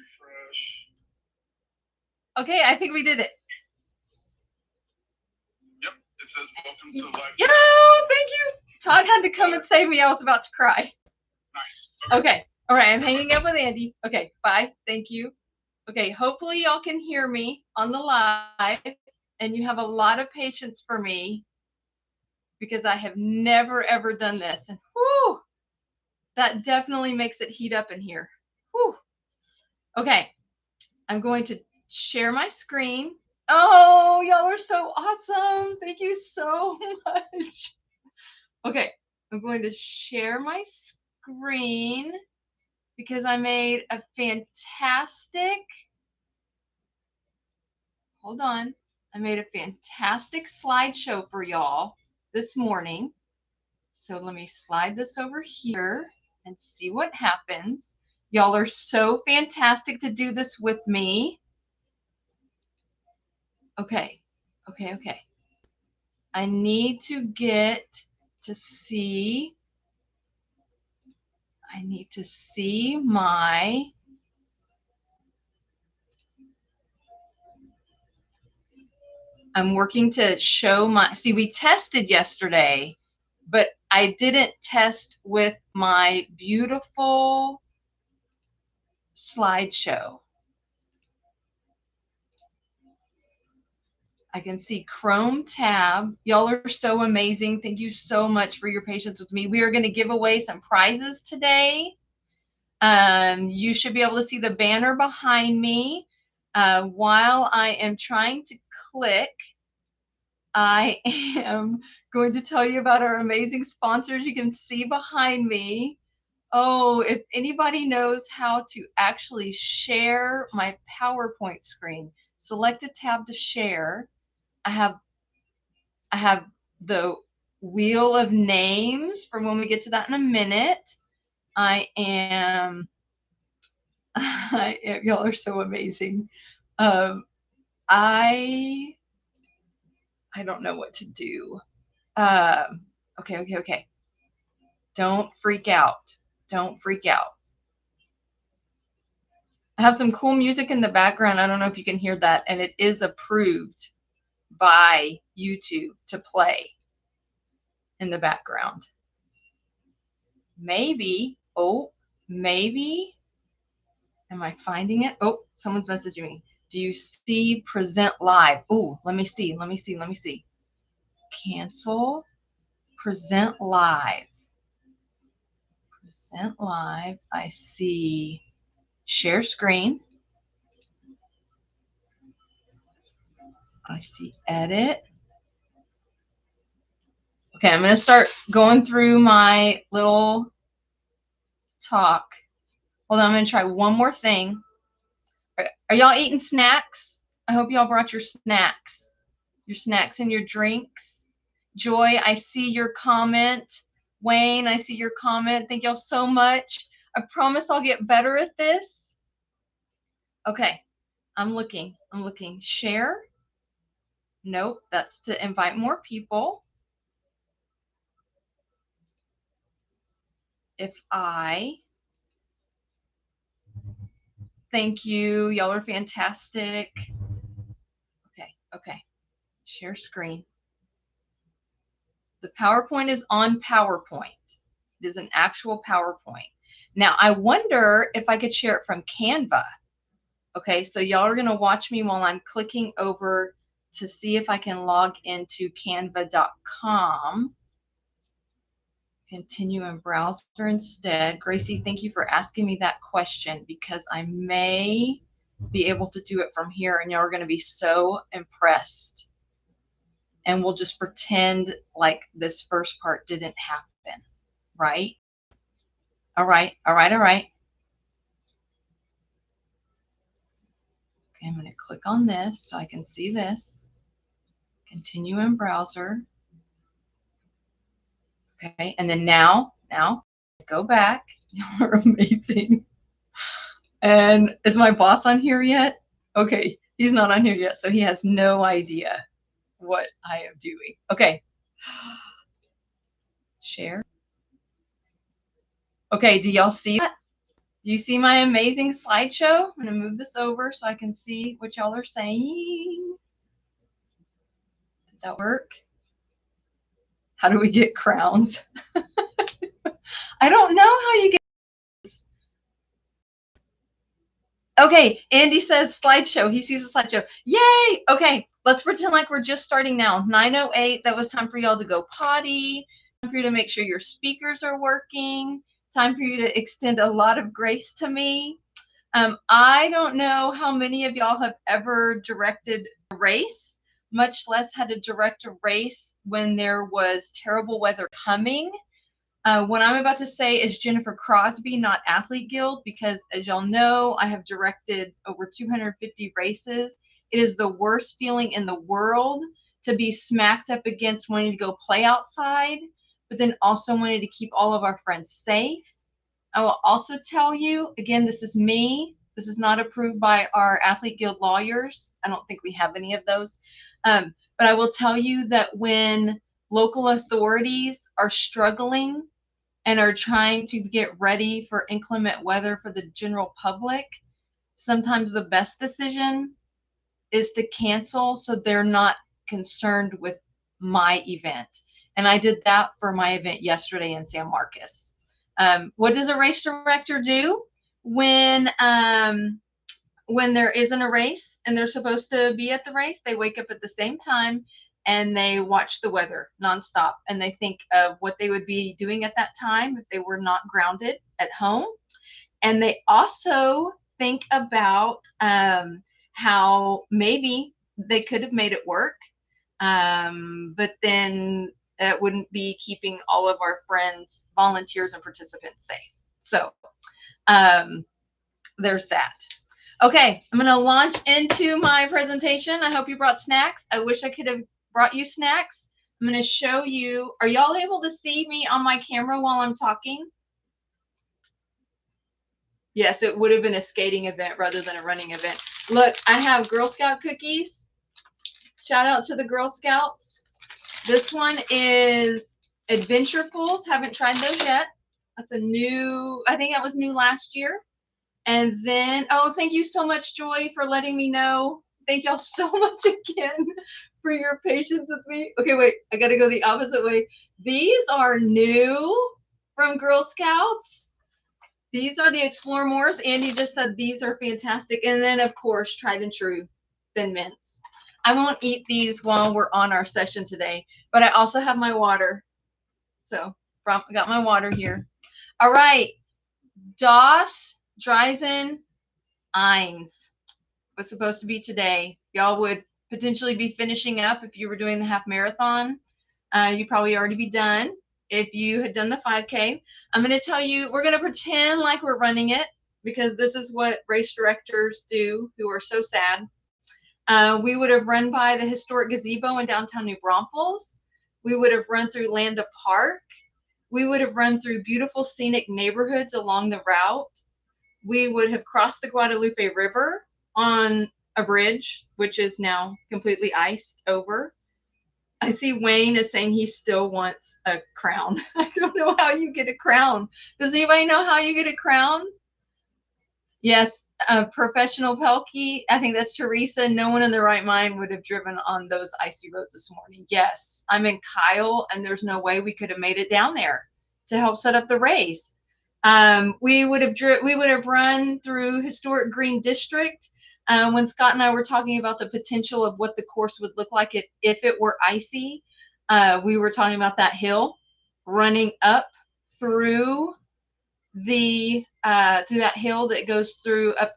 refresh. Okay, I think we did it. Yep, it says welcome to live Yo, chat. thank you. Todd had to come and save me. I was about to cry. Nice. Okay. All right, I'm hanging up with Andy. Okay, bye. Thank you. Okay, hopefully y'all can hear me on the live, and you have a lot of patience for me because I have never, ever done this. And whew, that definitely makes it heat up in here. Whew. Okay, I'm going to share my screen. Oh, y'all are so awesome. Thank you so much. Okay, I'm going to share my screen because I made a fantastic, hold on, I made a fantastic slideshow for y'all this morning. So let me slide this over here and see what happens. Y'all are so fantastic to do this with me. Okay, okay, okay. I need to get to see, I need to see my, I'm working to show my, see, we tested yesterday, but I didn't test with my beautiful slideshow. I can see Chrome tab. Y'all are so amazing. Thank you so much for your patience with me. We are going to give away some prizes today. You should be able to see the banner behind me. While I am trying to click, I am going to tell you about our amazing sponsors you can see behind me. Oh, if anybody knows how to actually share my PowerPoint screen, select a tab to share. I have the wheel of names for when we get to that in a minute. I am, y'all are so amazing. I don't know what to do. Okay. Don't freak out. Don't freak out. I have some cool music in the background. I don't know if you can hear that, and it is approved by YouTube to play in the background. Maybe, oh, maybe, am I finding it? Oh, someone's messaging me. Do you see present live? Oh, let me see. Cancel, present live. Present live. I see share screen. I see edit. Okay, I'm going to start going through my little talk. Hold on, I'm going to try one more thing. Are y'all eating snacks? I hope y'all brought your snacks and your drinks. Joy, I see your comment. Wayne, I see your comment. Thank y'all so much. I promise I'll get better at this. Okay, I'm looking. Share. Nope, that's to invite more people. If I, thank you, y'all are fantastic. Okay, share screen. The PowerPoint is on PowerPoint. It is an actual PowerPoint. Now, I wonder if I could share it from Canva. Okay, so y'all are going to watch me while I'm clicking over to see if I can log into canva.com. Continue in browser instead. Gracie, thank you for asking me that question because I may be able to do it from here and y'all are going to be so impressed. And we'll just pretend like this first part didn't happen, right? All right. Okay, I'm going to click on this so I can see this. Continue in browser. Okay, and then now go back. Y'all are amazing. And is my boss on here yet? Okay, he's not on here yet, so he has no idea what I am doing. Okay. Share. Okay, do y'all see that? Do you see my amazing slideshow? I'm going to move this over so I can see what y'all are saying. Did that work? How do we get crowns? I don't know how you get this. Okay, Andy says slideshow. He sees a slideshow. Yay! Okay, let's pretend like we're just starting now. 9:08. That was time for y'all to go potty. Time for you to make sure your speakers are working. Time for you to extend a lot of grace to me. I don't know how many of y'all have ever directed a race, much less had to direct a race when there was terrible weather coming. What I'm about to say is Jennifer Crosby, not Athlete Guild, because as y'all know, I have directed over 250 races. It is the worst feeling in the world to be smacked up against wanting to go play outside, but then also wanting to keep all of our friends safe. I will also tell you, again, this is me. This is not approved by our Athlete Guild lawyers. I don't think we have any of those. But I will tell you that when local authorities are struggling and are trying to get ready for inclement weather for the general public, sometimes the best decision is to cancel so they're not concerned with my event. And I did that for my event yesterday in San Marcos. What does a race director do when there isn't a race and they're supposed to be at the race? They wake up at the same time and they watch the weather nonstop, and they think of what they would be doing at that time if they were not grounded at home. And they also think about how maybe they could have made it work, but then it wouldn't be keeping all of our friends, volunteers, and participants safe. So there's that. Okay, I'm going to launch into my presentation. I hope you brought snacks. I wish I could have brought you snacks. I'm going to show you. Are y'all able to see me on my camera while I'm talking? Yes, it would have been a skating event rather than a running event. Look, I have Girl Scout cookies. Shout out to the Girl Scouts. This one is Adventurefuls. Haven't tried those yet. That's a new, I think that was new last year. And then, oh, thank you so much, Joy, for letting me know. Thank y'all so much again for your patience with me. Okay, wait, I got to go the opposite way. These are new from Girl Scouts. These are the Explore Mores. Andy just said these are fantastic. And then, of course, tried and true Thin Mints. I won't eat these while we're on our session today, but I also have my water. So I got my water here. All right. Dreizehn.Eins was supposed to be today. Y'all would potentially be finishing up if you were doing the half marathon. You'd probably already be done if you had done the 5K. I'm going to tell you, we're going to pretend like we're running it because this is what race directors do who are so sad. We would have run by the historic gazebo in downtown New Braunfels. We would have run through Landa Park. We would have run through beautiful scenic neighborhoods along the route. We would have crossed the Guadalupe River on a bridge, which is now completely iced over. I see Wayne is saying he still wants a crown. I don't know how you get a crown. Does anybody know how you get a crown? Yes, professional Pelkey. I think that's Teresa. No one in their right mind would have driven on those icy roads this morning. Yes, I'm in Kyle, and there's no way we could have made it down there to help set up the race. We would have run through historic Green District. When Scott and I were talking about the potential of what the course would look like if it were icy, we were talking about that hill running up through that hill that goes through up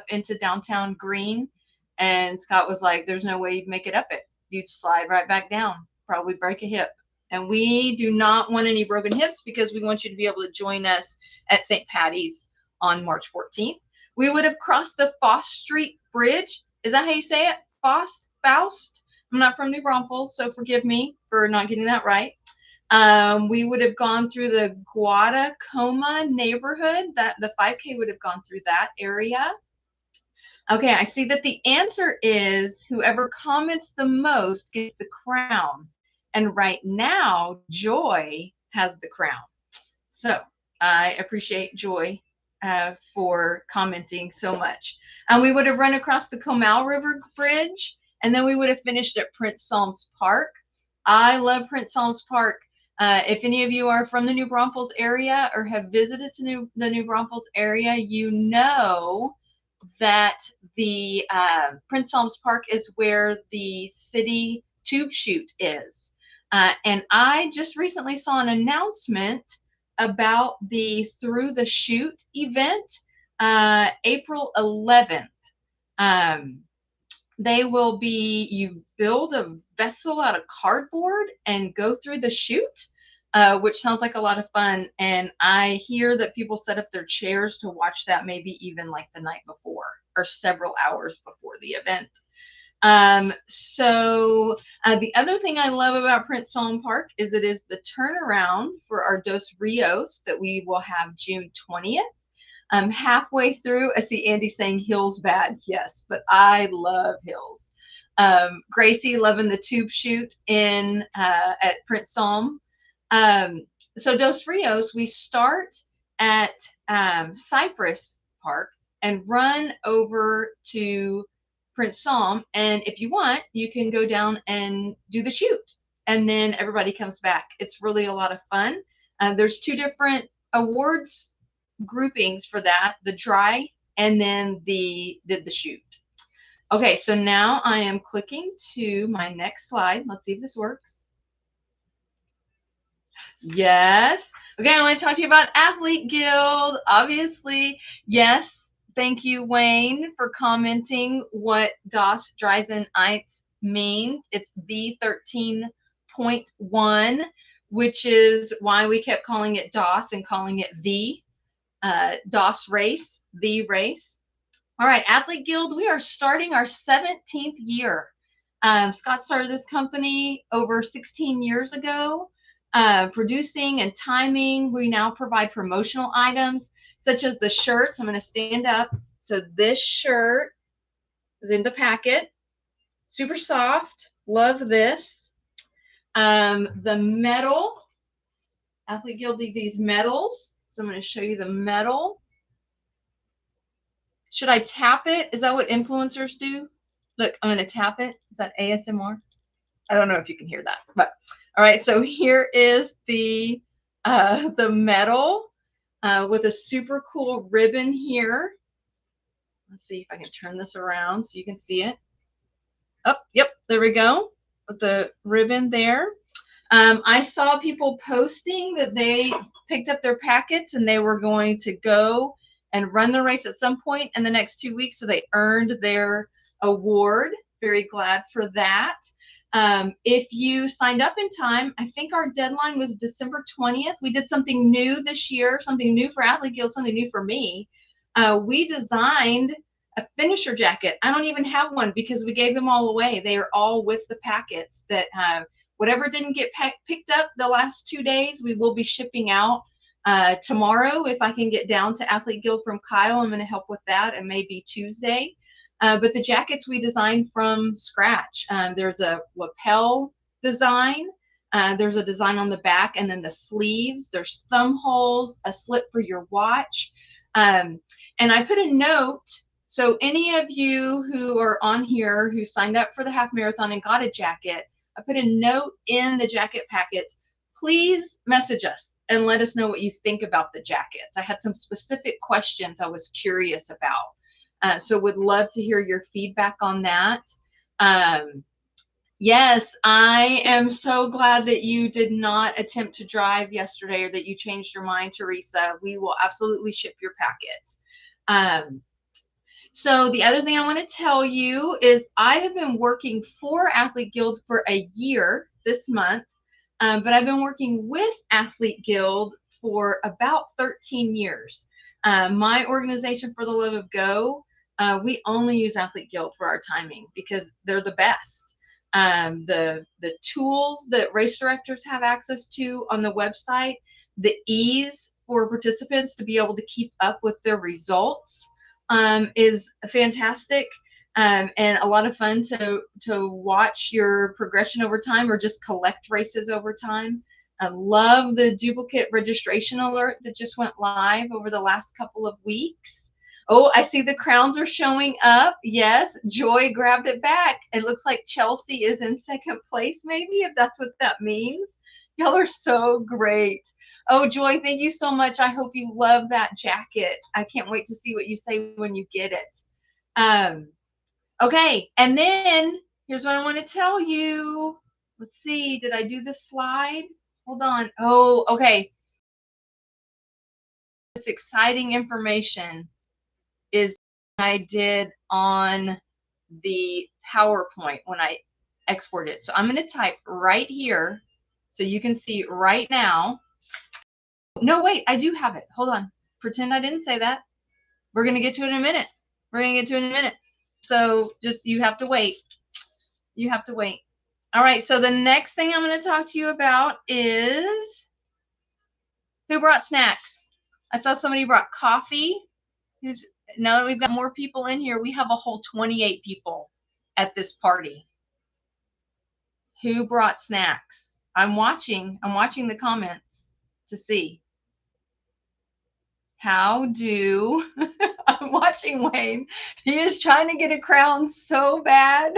into downtown Green. And Scott was like, there's no way you'd make it up it. You'd slide right back down, probably break a hip. And we do not want any broken hips because we want you to be able to join us at St. Patty's on March 14th. We would have crossed the Foss Street Bridge. Is that how you say it? Faust? I'm not from New Braunfels, so forgive me for not getting that right. We would have gone through the Guadacoma neighborhood. That the 5K would have gone through that area. Okay, I see that the answer is whoever comments the most gets the crown. And right now, Joy has the crown. So I appreciate Joy for commenting so much. And we would have run across the Comal River Bridge, and then we would have finished at Prince Salms Park. I love Prince Salms Park. If any of you are from the New Braunfels area or have visited the New Braunfels area, you know that the Prince Salms Park is where the city tube chute is. And I just recently saw an announcement about the Through the Chute event, April 11th. They will be, you build a vessel out of cardboard and go through the chute, which sounds like a lot of fun. And I hear that people set up their chairs to watch that maybe even like the night before or several hours before the event. The other thing I love about Prince Salm Park is it is the turnaround for our Dos Rios that we will have June 20th. Halfway through, I see Andy saying hills bad. Yes, but I love hills. Gracie loving the tube chute in at Prince Salm. So Dos Rios, we start at Cypress Park and run over to Prince Salm. And if you want, you can go down and do the chute. And then everybody comes back. It's really a lot of fun. There's two different awards groupings for that, the dry and then the chute. Okay, so now I am clicking to my next slide. Let's see if this works. Yes. Okay, I want to talk to you about Athlete Guild. Obviously, yes. Thank you, Wayne, for commenting what das Dreizehn.Eins means. It's the 13.1, which is why we kept calling it DOS and calling it the DOS race, the race. All right, Athlete Guild, we are starting our 17th year. Scott started this company over 16 years ago, producing and timing. We now provide promotional items such as the shirts. I'm going to stand up. So this shirt is in the packet. Super soft. Love this. The medal. Athlete Guild did these medals. So I'm going to show you the medal. Should I tap it? Is that what influencers do? Look, I'm going to tap it. Is that ASMR? I don't know if you can hear that, but all right. So here is the medal with a super cool ribbon here. Let's see if I can turn this around so you can see it. Oh, yep, there we go with the ribbon there. I saw people posting that they picked up their packets and they were going to go and run the race at some point in the next 2 weeks, so they earned their award. Very glad for that. If you signed up in time, I think our deadline was December 20th. We did something new this year, something new for Athlete Guild, something new for me. We designed a finisher jacket. I don't even have one because we gave them all away. They are all with the packets that whatever didn't get picked up the last 2 days, we will be shipping out tomorrow. If I can get down to Athlete Guild from Kyle, I'm going to help with that, and maybe Tuesday. But the jackets we designed from scratch. There's a lapel design. There's a design on the back, and then the sleeves. There's thumb holes, a slip for your watch. And I put a note. So any of you who are on here who signed up for the half marathon and got a jacket, I put a note in the jacket packets. Please message us and let us know what you think about the jackets. I had some specific questions I was curious about. So would love to hear your feedback on that. Yes, I am so glad that you did not attempt to drive yesterday or that you changed your mind, Teresa. We will absolutely ship your packet. So the other thing I want to tell you is I have been working for Athlete Guild for a year this month, but I've been working with Athlete Guild for about 13 years. My organization, For the Love of Go, we only use Athlete Guild for our timing because they're the best. The tools that race directors have access to on the website, the ease for participants to be able to keep up with their results is fantastic, and a lot of fun to watch your progression over time or just collect races over time. I love the duplicate registration alert that just went live over the last couple of weeks. Oh, I see the crowns are showing up. Yes, Joy grabbed it back. It looks like Chelsea is in second place, maybe, if that's what that means. Y'all are so great. Oh, Joy, thank you so much. I hope you love that jacket. I can't wait to see what you say when you get it. Okay, and then here's what I want to tell you. Let's see, did I do the slide? Hold on. Oh, okay. This exciting information is I did on the PowerPoint when I export it. So I'm going to type right here so you can see right now. No, wait, I do have it. Hold on. Pretend I didn't say that. We're going to get to it in a minute. We're going to get to it in a minute. So just, you have to wait. You have to wait. All right, so the next thing I'm going to talk to you about is who brought snacks. I saw somebody brought coffee. Now that we've got more people in here, we have a whole 28 people at this party. Who brought snacks? I'm watching the comments to see. How do I'm watching Wayne. He is trying to get a crown so bad.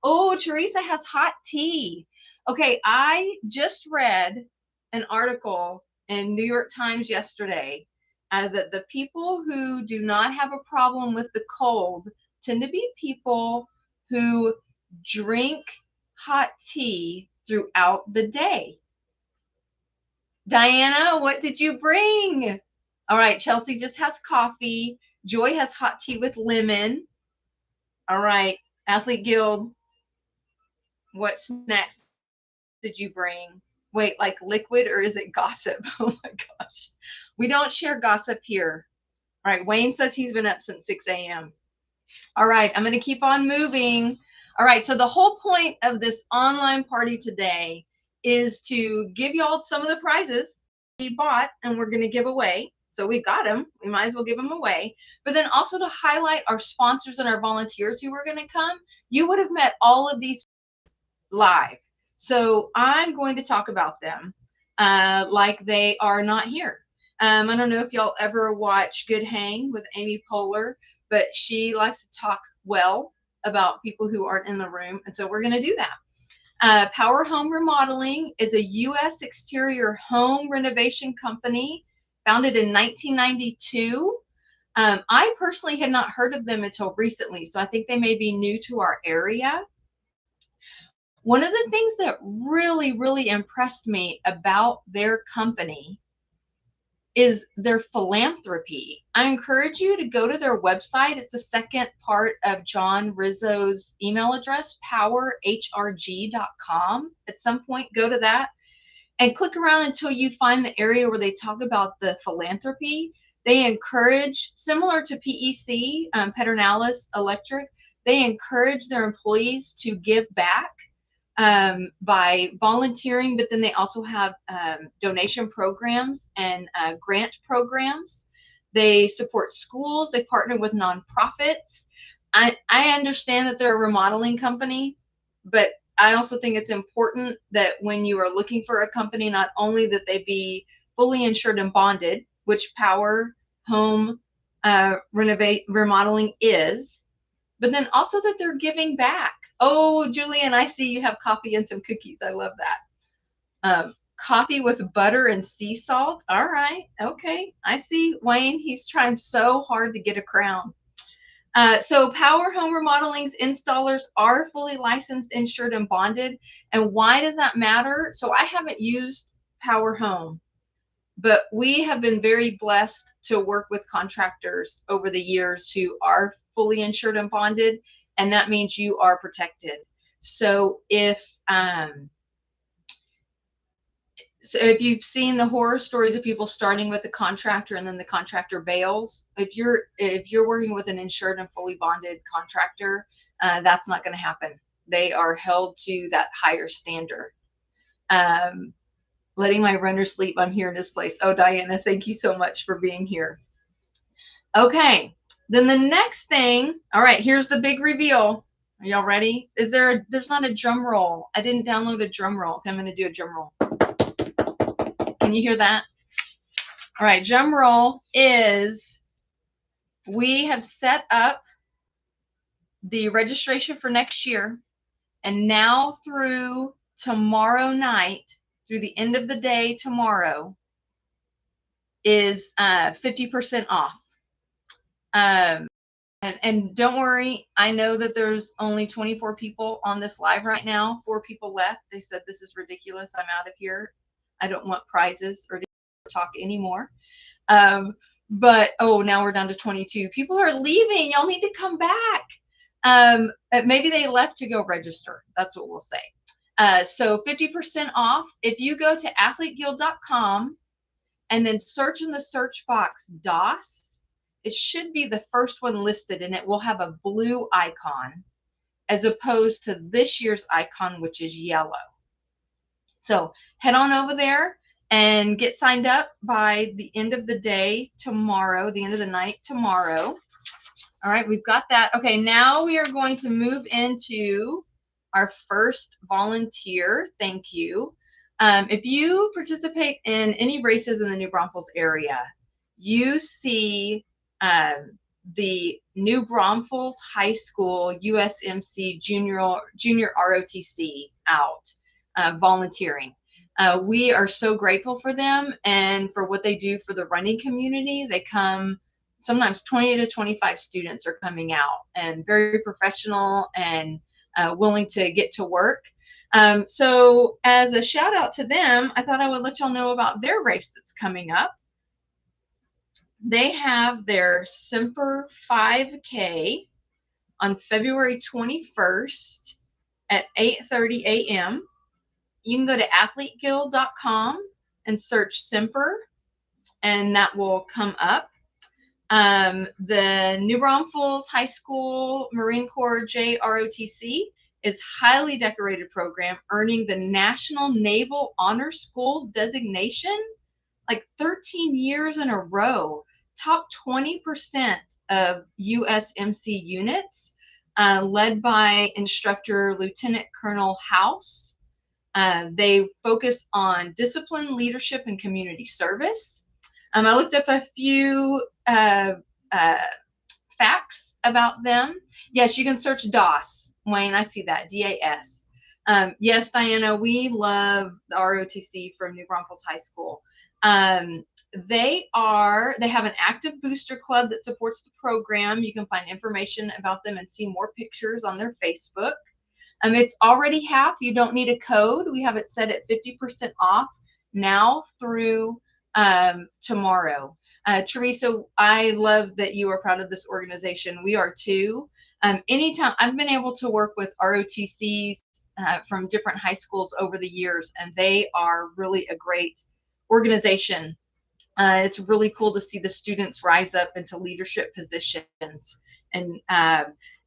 Oh, Teresa has hot tea. Okay, I just read an article in New York Times yesterday that the people who do not have a problem with the cold tend to be people who drink hot tea throughout the day. Diana, what did you bring? All right, Chelsea just has coffee. Joy has hot tea with lemon. All right, Athlete Guild, what snacks did you bring? Wait, like liquid or is it gossip? Oh my gosh. We don't share gossip here. All right, Wayne says he's been up since 6 a.m. All right, I'm going to keep on moving. All right, so the whole point of this online party today is to give y'all some of the prizes we bought and we're going to give away. So we've got them. We might as well give them away. But then also to highlight our sponsors and our volunteers who are going to come. You would have met all of these live. So I'm going to talk about them like they are not here. I don't know if y'all ever watch Good Hang with Amy Poehler, but she likes to talk well about people who aren't in the room. And so we're going to do that. Power Home Remodeling is a U.S. exterior home renovation company founded in 1992. I personally had not heard of them until recently, so I think they may be new to our area. One of the things that really, really impressed me about their company is their philanthropy. I encourage you to go to their website. It's the second part of John Rizzo's email address, powerhrg.com. At some point, go to that and click around until you find the area where they talk about the philanthropy. They encourage, similar to PEC, Pedernales Electric, they encourage their employees to give back by volunteering, but then they also have donation programs and grant programs. They support schools. They partner with nonprofits. I understand that they're a remodeling company, but I also think it's important that when you are looking for a company, not only that they be fully insured and bonded, which Power Home Remodeling is, but then also that they're giving back. Oh, Julian, I see you have coffee and some cookies. I love that. Coffee with butter and sea salt. All right. Okay. I see Wayne. He's trying so hard to get a crown. So Power Home Remodeling's installers are fully licensed, insured, and bonded. And why does that matter? So I haven't used Power Home, but we have been very blessed to work with contractors over the years who are fully insured and bonded, and that means you are protected. So if you've seen the horror stories of people starting with a contractor and then the contractor bails, if you're working with an insured and fully bonded contractor, that's not going to happen. They are held to that higher standard. Letting my runner sleep. I'm here in this place. Oh, Diana, thank you so much for being here. Okay, then the next thing. All right, here's the big reveal. Are y'all ready? There's not a drum roll. I didn't download a drum roll. Okay, I'm going to do a drum roll. Can you hear that? All right, drum roll is we have set up the registration for next year, and now through tomorrow night, through the end of the day tomorrow, is 50% off. And don't worry, I know that there's only 24 people on this live right now, 4 people left. They said this is ridiculous. I'm out of here. I don't want prizes or to talk anymore. But oh, now we're down to 22. People are leaving. Y'all need to come back. Maybe they left to go register. That's what we'll say. So 50% off. If you go to athleteguild.com and then search in the search box DOS, it should be the first one listed, and it will have a blue icon as opposed to this year's icon, which is yellow. So head on over there and get signed up by the end of the day tomorrow, the end of the night tomorrow. All right, we've got that. Okay, now we are going to move into our first volunteer. Thank you. If you participate in any races in the New Braunfels area, you see the New Braunfels High School USMC Junior ROTC out volunteering. We are so grateful for them and for what they do for the running community. They come, sometimes 20 to 25 students are coming out, and very professional and willing to get to work. So as a shout out to them, I thought I would let y'all know about their race that's coming up. They have their Semper 5K on February 21st at 8:30 a.m. You can go to athleteguild.com and search Semper, and that will come up. The New Braunfels High School Marine Corps JROTC is highly decorated program, earning the National Naval Honor School designation like 13 years in a row. Top 20% of USMC units, led by instructor Lieutenant Colonel House. They focus on discipline, leadership, and community service. I looked up a few facts about them. Yes, you can search DOS. Wayne, I see that, DAS. Yes, Diana, we love the ROTC from New Braunfels High School. They have an active booster club that supports the program. You can find information about them and see more pictures on their Facebook. It's already half. You don't need a code. We have it set at 50% off now through tomorrow. Teresa, I love that you are proud of this organization. We are too. Anytime I've been able to work with ROTCs from different high schools over the years, and they are really a great organization. It's really cool to see the students rise up into leadership positions. And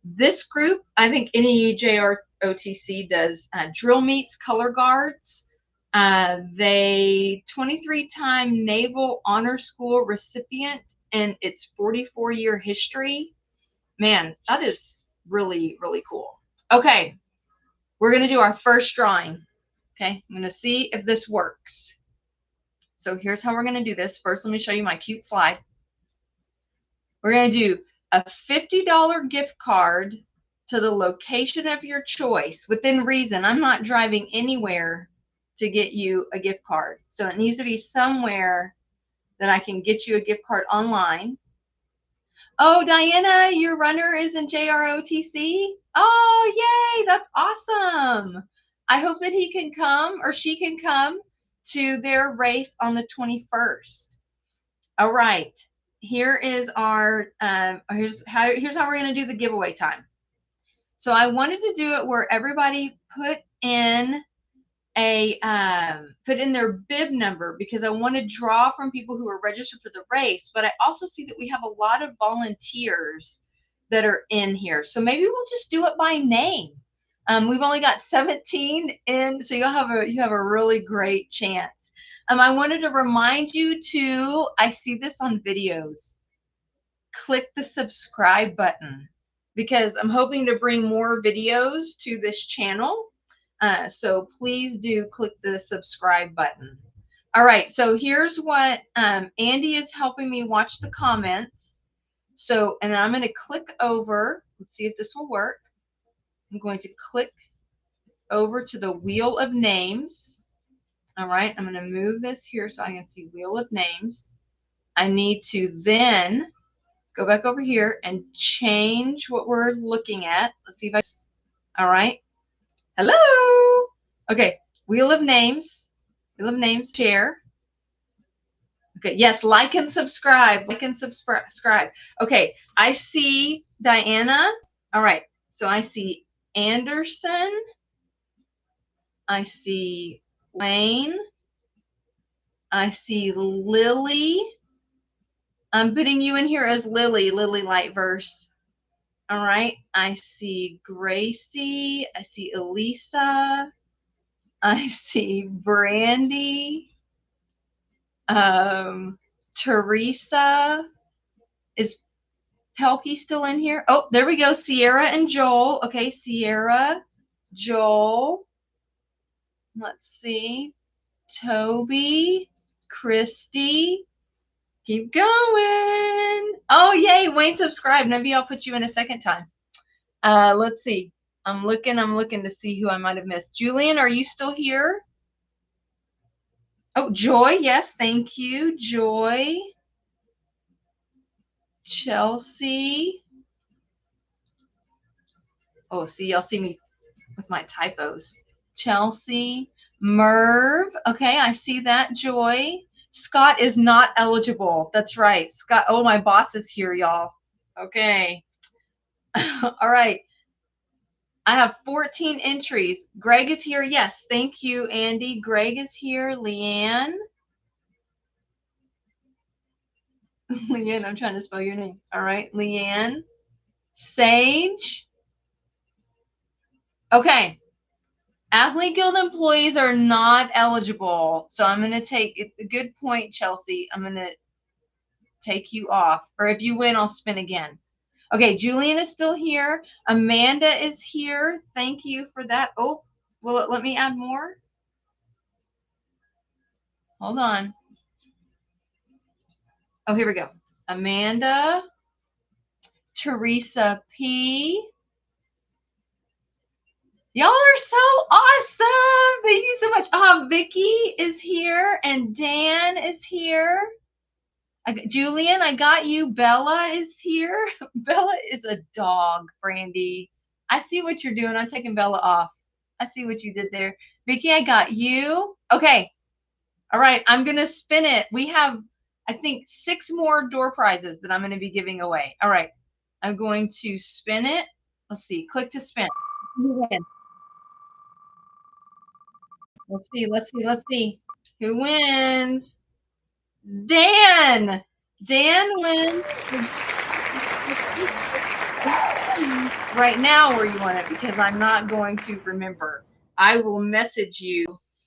this group, I think any JROTC does drill meets, color guards. They 23-time Naval Honor School recipient in its 44-year history. Man, that is really, really cool. Okay, we're going to do our first drawing. Okay, I'm going to see if this works. So here's how we're going to do this. First, let me show you my cute slide. We're going to do a $50 gift card to the location of your choice within reason. I'm not driving anywhere to get you a gift card. So it needs to be somewhere that I can get you a gift card online. Oh, Diana, your runner is in JROTC? Oh, yay, that's awesome. I hope that he can come or she can come to their race on the 21st. All right, here is our, here's how we're gonna do the giveaway time. So I wanted to do it where everybody put in their bib number, because I want to draw from people who are registered for the race, but I also see that we have a lot of volunteers that are in here. So maybe we'll just do it by name. We've only got 17 in, so you have a really great chance. I wanted to remind you to, I see this on videos, click the subscribe button, because I'm hoping to bring more videos to this channel. So please do click the subscribe button. All right, so here's what Andy is helping me watch the comments. So, and I'm going to click over. Let's see if this will work. I'm going to click over to the wheel of names. All right, I'm going to move this here so I can see wheel of names. I need to then go back over here and change what we're looking at. Let's see if all right. Hello. Okay, wheel of names. Wheel of names, share. Okay, yes, like and subscribe. Like and subscribe. Okay, I see Diana. All right, so I see Anderson. I see Wayne. I see Lily. I'm putting you in here as Lily Lightverse. All right, I see Gracie. I see Elisa. I see Brandy. Teresa. Is Pelkey still in here? Oh, there we go. Sierra and Joel. Okay, Sierra, Joel. Let's see. Toby, Christy. Keep going. Oh, yay. Wayne subscribed. Maybe I'll put you in a second time. Let's see. I'm looking to see who I might have missed. Julian, are you still here? Oh, Joy. Yes, thank you. Joy. Chelsea. Oh, see, y'all see me with my typos. Chelsea. Merv. Okay, I see that. Joy. Scott is not eligible. That's right. Scott. Oh, my boss is here, y'all. Okay. All right. I have 14 entries. Greg is here. Yes. Thank you, Andy. Greg is here. Leanne. Leanne, I'm trying to spell your name. All right. Leanne. Sage. Okay. Athlete Guild employees are not eligible. So I'm going to take, it's a good point, Chelsea. I'm going to take you off. Or if you win, I'll spin again. Okay, Julian is still here. Amanda is here. Thank you for that. Oh, will it let me add more? Hold on. Oh, here we go. Amanda. Teresa P. Y'all are so awesome. Thank you so much. Vicky is here and Dan is here. Julian, I got you. Bella is here. Bella is a dog, Brandy. I see what you're doing. I'm taking Bella off. I see what you did there. Vicky, I got you. Okay. All right. I'm going to spin it. We have, I think, 6 more door prizes that I'm going to be giving away. All right. I'm going to spin it. Let's see. Click to spin. Who wins? Let's see. Let's see. Let's see. Who wins? Dan. Dan wins. Right now where you want it because I'm not going to remember. I will message you,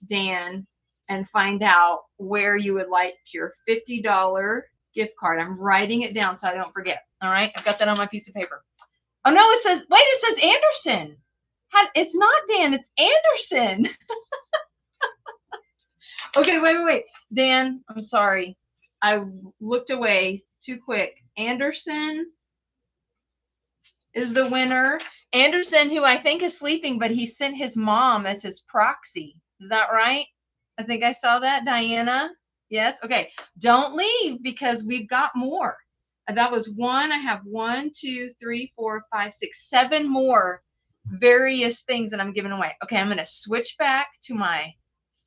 Dan, and find out where you would like your $50 gift card. I'm writing it down so I don't forget. All right. I've got that on my piece of paper. Oh, no, it says, wait, it says Anderson. It's not Dan. It's Anderson. Okay, wait. Dan, I'm sorry. I looked away too quick. Anderson is the winner. Anderson, who I think is sleeping, but he sent his mom as his proxy. Is that right? I think I saw that. Diana? Yes? Okay. Don't leave because we've got more. That was 1. I have 1, 2, 3, 4, 5, 6, 7 more various things that I'm giving away. Okay, I'm going to switch back to my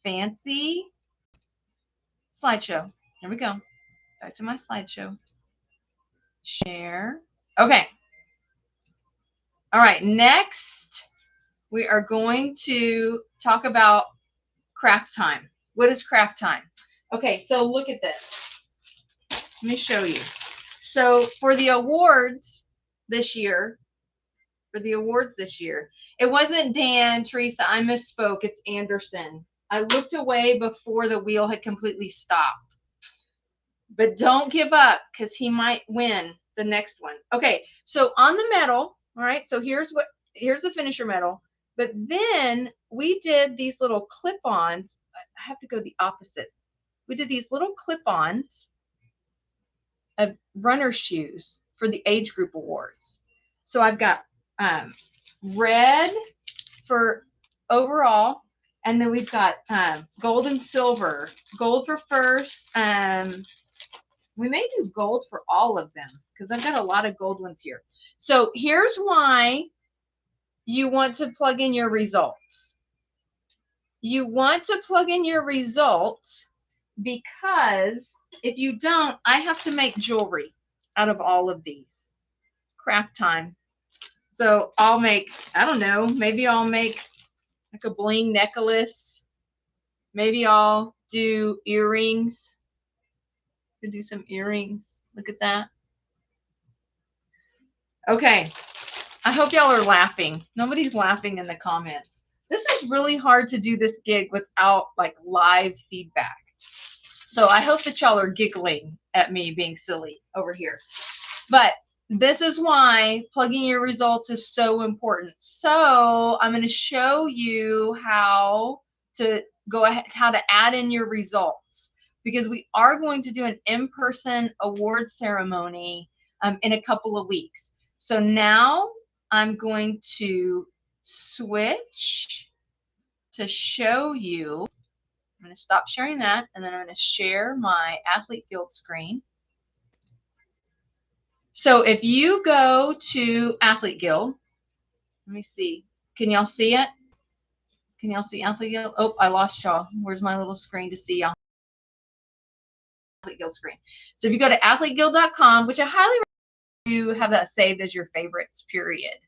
fancy slideshow. Here we go. Back to my slideshow. Share. Okay. All right. Next, we are going to talk about craft time. What is craft time? Okay, so look at this. Let me show you. So for the awards this year, it wasn't Dan, Teresa, I misspoke. It's Anderson. I looked away before the wheel had completely stopped. But don't give up because he might win the next one. Okay, so on the medal, all right, so here's the finisher medal. But then we did these little clip-ons. I have to go the opposite. We did these little clip-ons of runner shoes for the age group awards. So I've got red for overall, and then we've got gold and silver. Gold for first. We may do gold for all of them because I've got a lot of gold ones here. So here's why you want to plug in your results. You want to plug in your results because if you don't, I have to make jewelry out of all of these. Craft time. So I'll make, I don't know, maybe I'll make like a bling necklace. Maybe I'll do earrings. Could do some earrings. Look at that. Okay. I hope y'all are laughing. Nobody's laughing in the comments. This is really hard to do this gig without like live feedback. So I hope that y'all are giggling at me being silly over here. But this is why plugging your results is so important. So I'm going to show you how to go ahead, how to add in your results, because we are going to do an in-person award ceremony in a couple of weeks. So now I'm going to switch to show you. I'm going to stop sharing that, and then I'm going to share my Athlete Guild screen. So if you go to Athlete Guild, let me see. Can y'all see it? Can y'all see Athlete Guild? Oh, I lost y'all. Where's my little screen to see y'all? Athlete Guild screen. So if you go to athleteguild.com, which I highly recommend you have that saved as your favorites, period.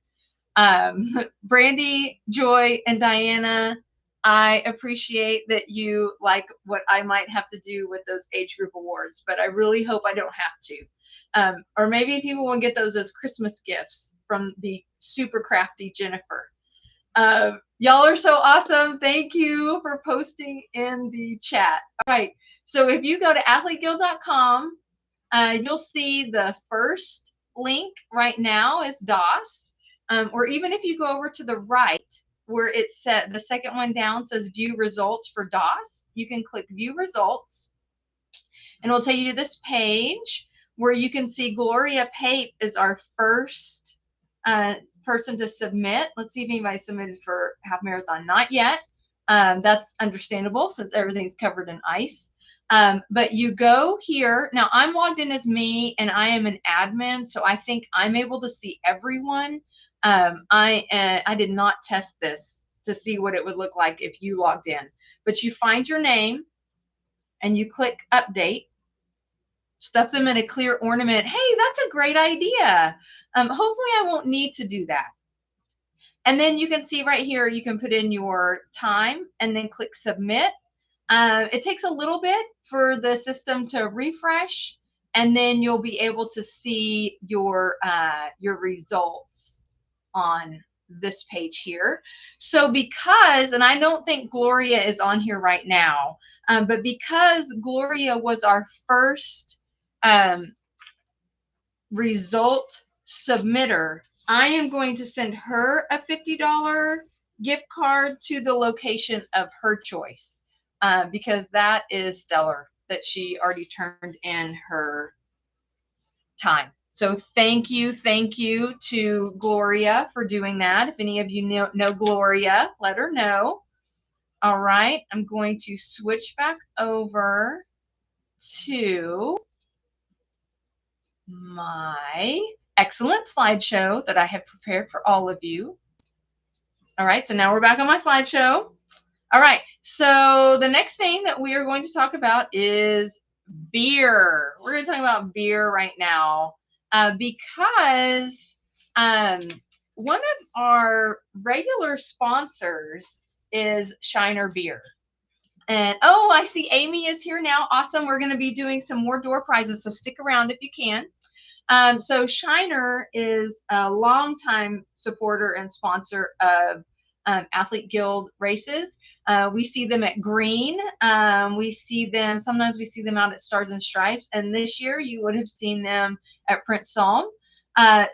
Brandy, Joy, and Diana, I appreciate that you like what I might have to do with those age group awards, but I really hope I don't have to. Or maybe people will get those as Christmas gifts from the super crafty Jennifer. Y'all are so awesome. Thank you for posting in the chat. All right. So if you go to athleteguild.com, you'll see the first link right now is DOS. Or even if you go over to the right where it said the second one down says view results for DOS, you can click view results and it'll take you to this page where you can see Gloria Pape is our first person to submit. Let's see if anybody submitted for half marathon. Not yet. That's understandable since everything's covered in ice. But you go here. Now I'm logged in as me and I am an admin, so I think I'm able to see everyone. I did not test this to see what it would look like if you logged in, but you find your name and you click update, stuff them in a clear ornament. Hey, that's a great idea. Hopefully I won't need to do that. And then you can see right here, you can put in your time and then click submit. It takes a little bit for the system to refresh, and then you'll be able to see your results on this page here. So because, and I don't think Gloria is on here right now, but because Gloria was our first result submitter, I am going to send her a $50 gift card to the location of her choice, because that is stellar that she already turned in her time. So thank you to Gloria for doing that. If any of you know Gloria, let her know. All right, I'm going to switch back over to my excellent slideshow that I have prepared for all of you. All right, so now we're back on my slideshow. All right, so the next thing that we are going to talk about is beer. We're going to talk about beer right now because one of our regular sponsors is Shiner Beer. And oh, I see Amy is here now. Awesome. We're going to be doing some more door prizes, so stick around if you can. So Shiner is a longtime supporter and sponsor of Athlete Guild races. We see them at Green. We see them, sometimes we see them out at Stars and Stripes. And this year you would have seen them at Prince Salm.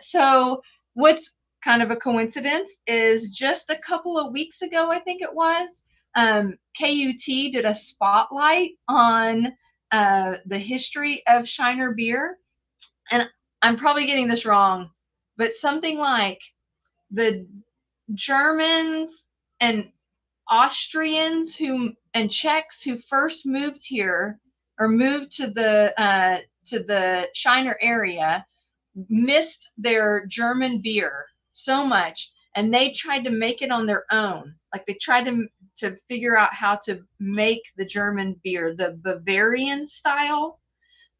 So what's kind of a coincidence is just a couple of weeks ago, I think it was, KUT did a spotlight on the history of Shiner beer. And I'm probably getting this wrong, but something like the Germans and Austrians and Czechs who first moved here or moved to the Shiner area missed their German beer so much, and they tried to make it on their own. Like they tried to figure out how to make the German beer, the Bavarian style,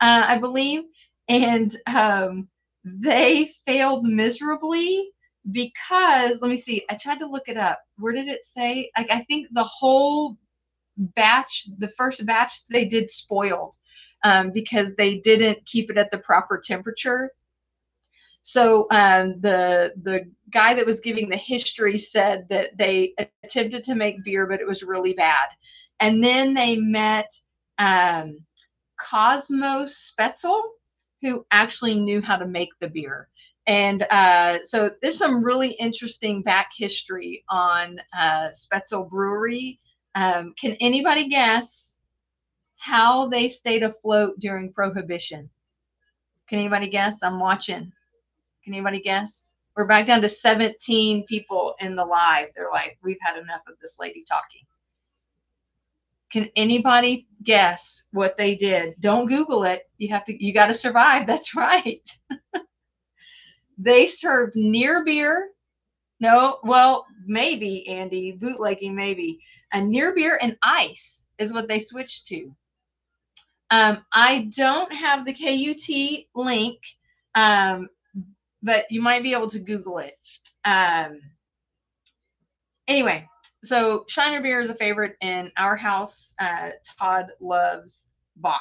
I believe, and they failed miserably because, let me see, I tried to look it up. Where did it say? Like I think the whole batch, the first batch they did spoiled because they didn't keep it at the proper temperature. So the guy that was giving the history said that they attempted to make beer, but it was really bad. And then they met Cosmos Spetzel, who actually knew how to make the beer. And so there's some really interesting back history on Spetzel Brewery. Can anybody guess how they stayed afloat during Prohibition? Can anybody guess? I'm watching. Can anybody guess? We're back down to 17 people in the live. They're like, we've had enough of this lady talking. Can anybody guess what they did? Don't Google it. You got to survive. That's right. They served near beer. No, well, maybe, Andy, bootlegging, maybe. A near beer and ice is what they switched to. I don't have the KUT link, but you might be able to Google it. Anyway, so Shiner beer is a favorite in our house. Todd loves Bach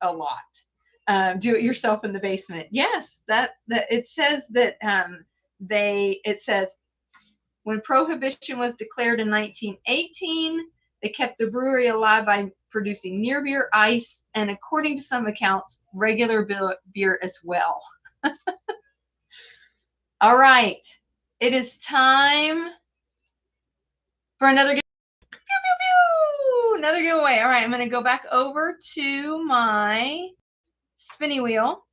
a lot. Do it yourself in the basement. Yes, that it says that it says when Prohibition was declared in 1918, they kept the brewery alive by producing near beer, ice, and according to some accounts, regular beer as well. All right, it is time for another another giveaway. All right, I'm going to go back over to my spinny wheel,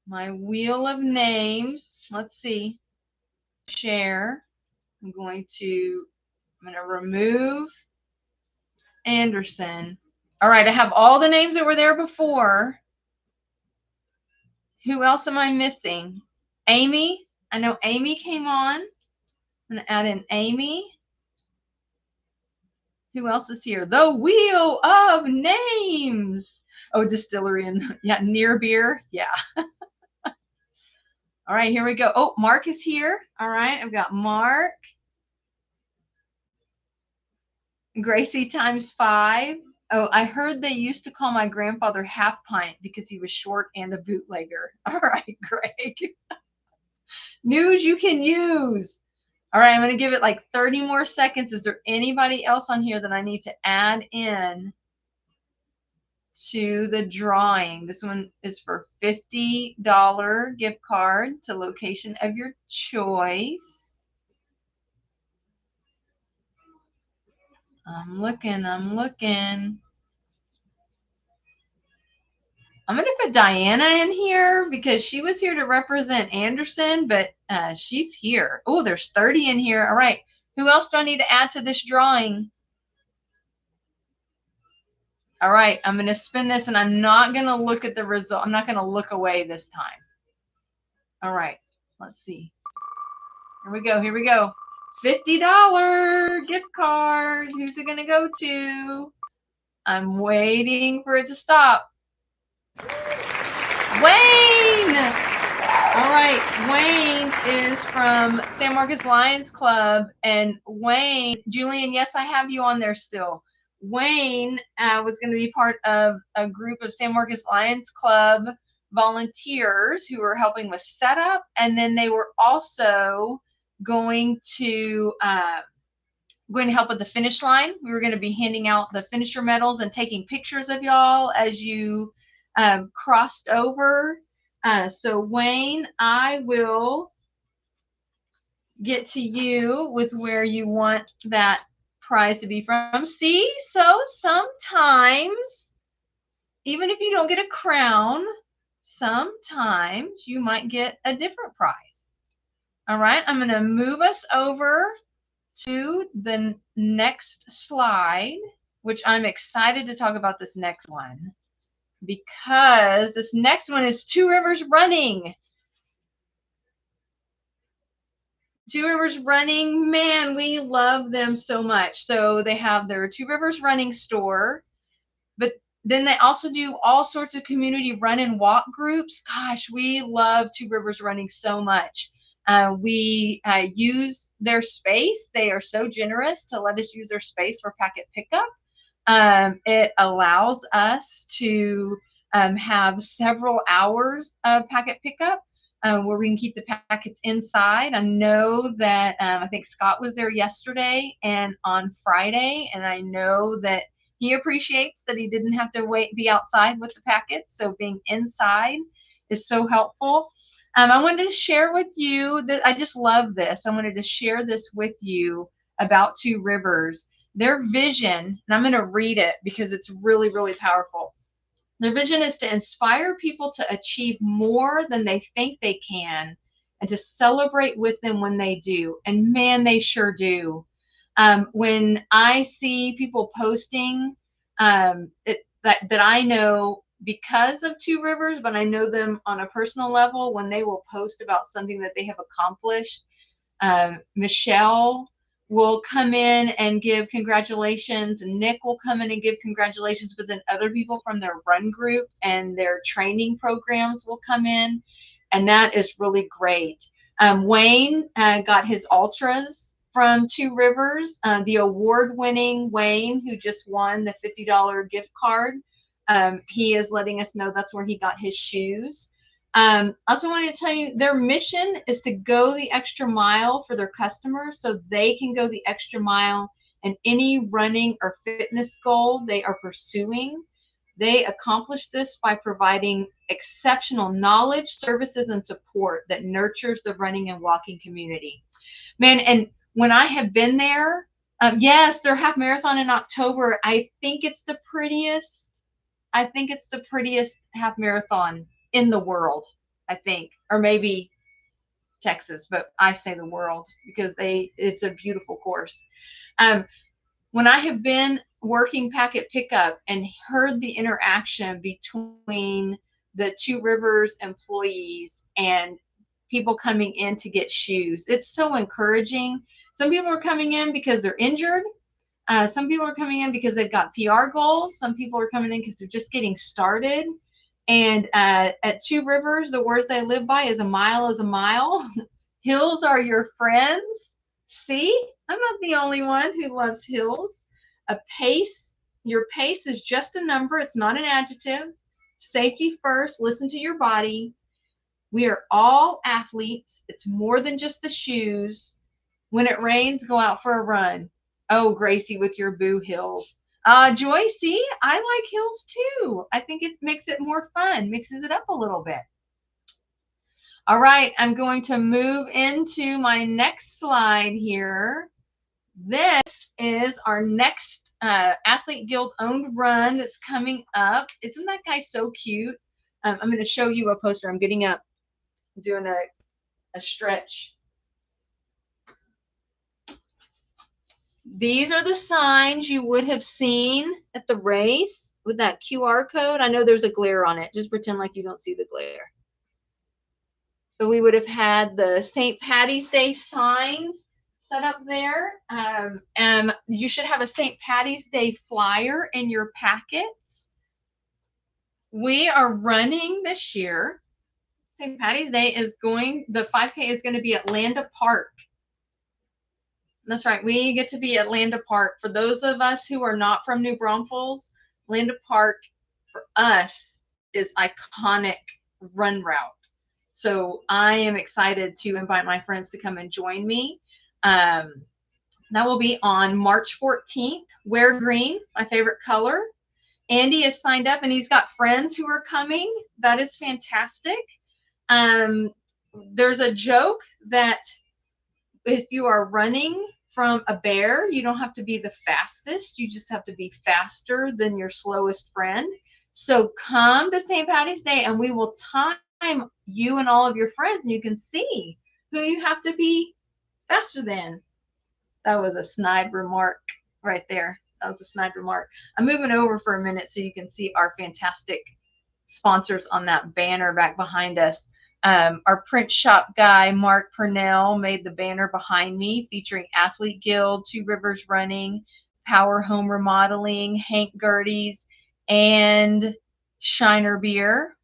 my wheel of names. Let's see. Share. I'm going to remove Anderson. All right, I have all the names that were there before. Who else am I missing? Amy. I know Amy came on. I'm going to add in Amy. Who else is here? The Wheel of Names. Oh, distillery and near beer. Yeah. All right, here we go. Oh, Mark is here. All right, I've got Mark. Gracie times 5. Oh, I heard they used to call my grandfather Half Pint because he was short and a bootlegger. All right, Greg. News you can use. All right, I'm going to give it like 30 more seconds. Is there anybody else on here that I need to add in to the drawing? This one is for $50 gift card to location of your choice. I'm looking. I'm going to put Diana in here because she was here to represent Anderson, but she's here. Oh, there's 30 in here. All right. Who else do I need to add to this drawing? All right. I'm going to spin this, and I'm not going to look at the result. I'm not going to look away this time. All right. Let's see. Here we go. Here we go. $50 gift card. Who's it going to go to? I'm waiting for it to stop. Wayne! All right, Wayne is from San Marcos Lions Club. And Wayne, Julian, yes, I have you on there still. Wayne was going to be part of a group of San Marcos Lions Club volunteers who were helping with setup. And then they were also going to help with the finish line. We were going to be handing out the finisher medals and taking pictures of y'all as you crossed over. So Wayne, I will get to you with where you want that prize to be from. See, so sometimes, even if you don't get a crown, sometimes you might get a different prize. All right, I'm going to move us over to the next slide, which I'm excited to talk about this next one because this next one is Two Rivers Running. Two Rivers Running, man, we love them so much. So they have their Two Rivers Running store, but then they also do all sorts of community run and walk groups. Gosh, we love Two Rivers Running so much. We use their space. They are so generous to let us use their space for packet pickup. It allows us to have several hours of packet pickup where we can keep the packets inside. I know that I think Scott was there yesterday and on Friday, and I know that he appreciates that he didn't have to be outside with the packets. So being inside is so helpful. I wanted to share with you that I just love this. I wanted to share this with you about Two Rivers. Their vision, and I'm going to read it because it's really, really powerful. Their vision is to inspire people to achieve more than they think they can and to celebrate with them when they do. And man, they sure do. When I see people posting that I know because of Two Rivers, but I know them on a personal level, when they will post about something that they have accomplished, Michelle will come in and give congratulations, and Nick will come in and give congratulations, but then other people from their run group and their training programs will come in, and that is really great. Wayne got his ultras from Two Rivers. The award-winning Wayne, who just won the $50 gift card, he is letting us know that's where he got his shoes. I also wanted to tell you their mission is to go the extra mile for their customers so they can go the extra mile in any running or fitness goal they are pursuing. They accomplish this by providing exceptional knowledge, services, and support that nurtures the running and walking community. Man, and when I have been there, yes, their half marathon in October, I think it's the prettiest. I think it's the prettiest half marathon in the world, I think, or maybe Texas, but I say the world because it's a beautiful course. When I have been working packet pickup and heard the interaction between the Two Rivers employees and people coming in to get shoes, it's so encouraging. Some people are coming in because they're injured. Some people are coming in because they've got PR goals. Some people are coming in because they're just getting started. And at Two Rivers, the words they live by is a mile is a mile. Hills are your friends. See, I'm not the only one who loves hills. Your pace is just a number. It's not an adjective. Safety first. Listen to your body. We are all athletes. It's more than just the shoes. When it rains, go out for a run. Oh, Gracie, with your boo hills. Joy, see, I like hills too. I think it makes it more fun, mixes it up a little bit. All right, I'm going to move into my next slide here. This is our next Athlete Guild owned run that's coming up. Isn't that guy so cute? I'm going to show you a poster. I'm getting up, doing a stretch. These are the signs you would have seen at the race with that QR code. I know there's a glare on it. Just pretend like you don't see the glare. But we would have had the St. Patty's Day signs set up there. And you should have a St. Patty's Day flyer in your packets. We are running this year. St. Patty's Day the 5K is going to be at Landa Park. That's right. We get to be at Landa Park. For those of us who are not from New Braunfels, Landa Park for us is iconic run route. So I am excited to invite my friends to come and join me. That will be on March 14th. Wear green, my favorite color. Andy is signed up and he's got friends who are coming. That is fantastic. There's a joke that if you are running from a bear, you don't have to be the fastest. You just have to be faster than your slowest friend. So come to St. Patty's Day and we will time you and all of your friends, and you can see who you have to be faster than. That was a snide remark right there. That was a snide remark. I'm moving over for a minute so you can see our fantastic sponsors on that banner back behind us. Our print shop guy, Mark Purnell, made the banner behind me featuring Athlete Guild, Two Rivers Running, Power Home Remodeling, Hank Gertie's, and Shiner Beer.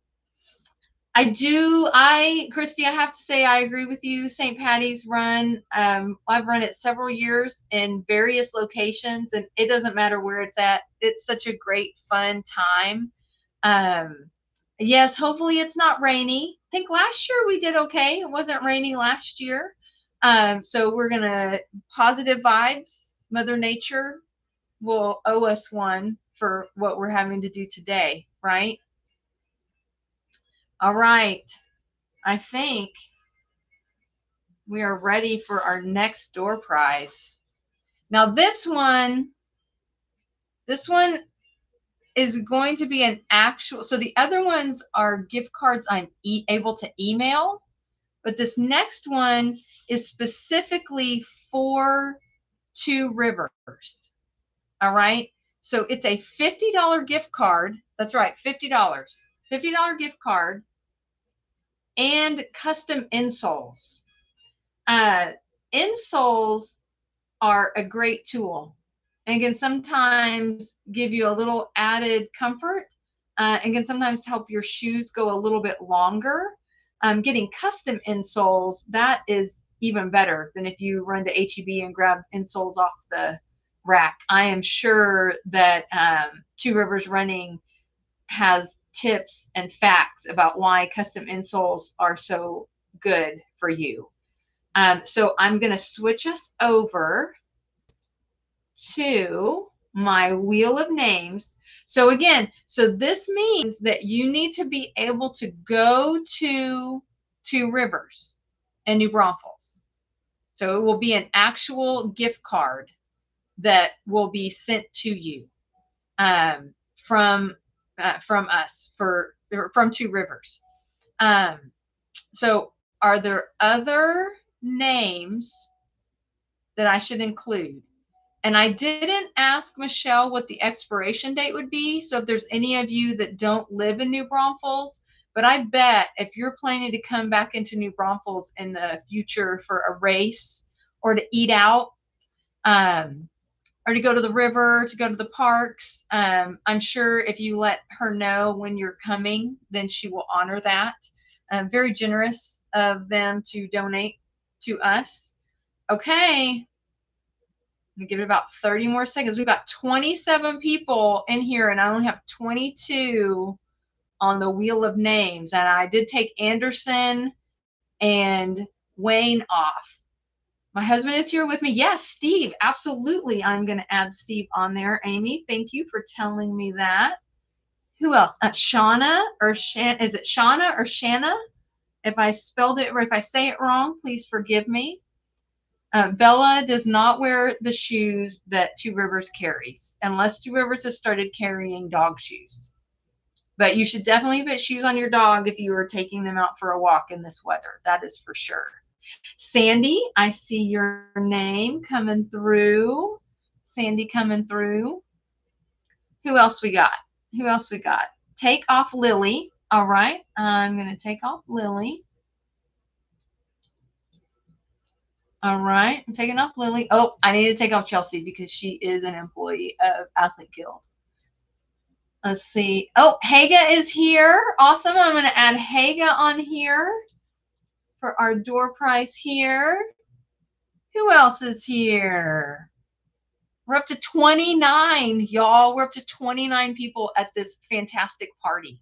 Christy, I have to say I agree with you. St. Patty's run, I've run it several years in various locations, and it doesn't matter where it's at. It's such a great, fun time. Yes, hopefully it's not rainy. I think last year we did okay. It wasn't rainy last year. So we're going to positive vibes. Mother Nature will owe us one for what we're having to do today, right? All right. I think we are ready for our next door prize. Now this one is going to be an actual, so the other ones are gift cards I'm able to email, but this next one is specifically for Two Rivers. All right. So it's a $50 gift card. That's right, $50. $50 gift card and custom insoles. Insoles are a great tool and can sometimes give you a little added comfort and can sometimes help your shoes go a little bit longer. Getting custom insoles, that is even better than if you run to H-E-B and grab insoles off the rack. I am sure that Two Rivers Running has tips and facts about why custom insoles are so good for you. So I'm going to switch us over to my wheel of names. So again, so this means that you need to be able to go to Two Rivers and New Braunfels. So it will be an actual gift card that will be sent to you from us from Two Rivers. So are there other names that I should include? And I didn't ask Michelle what the expiration date would be. So if there's any of you that don't live in New Braunfels, but I bet if you're planning to come back into New Braunfels in the future for a race or to eat out, or to go to the river, to go to the parks, I'm sure if you let her know when you're coming, then she will honor that. Very generous of them to donate to us. Okay. We give it about 30 more seconds. We've got 27 people in here, and I only have 22 on the wheel of names. And I did take Anderson and Wayne off. My husband is here with me. Yes, Steve, absolutely. I'm going to add Steve on there. Amy, thank you for telling me that. Who else? Shauna or is it Shauna or Shanna? If I spelled it or if I say it wrong, please forgive me. Bella does not wear the shoes that Two Rivers carries, unless Two Rivers has started carrying dog shoes. But you should definitely put shoes on your dog if you are taking them out for a walk in this weather. That is for sure. Sandy, I see your name coming through. Sandy coming through. Who else we got? Who else we got? Take off Lily. All right. I'm going to take off Lily. All right, I'm taking off Lily. Oh, I need to take off Chelsea because she is an employee of Athlete Guild. Let's see. Oh, Haga is here. Awesome. I'm going to add Haga on here for our door prize here. Who else is here? We're up to 29, y'all. We're up to 29 people at this fantastic party.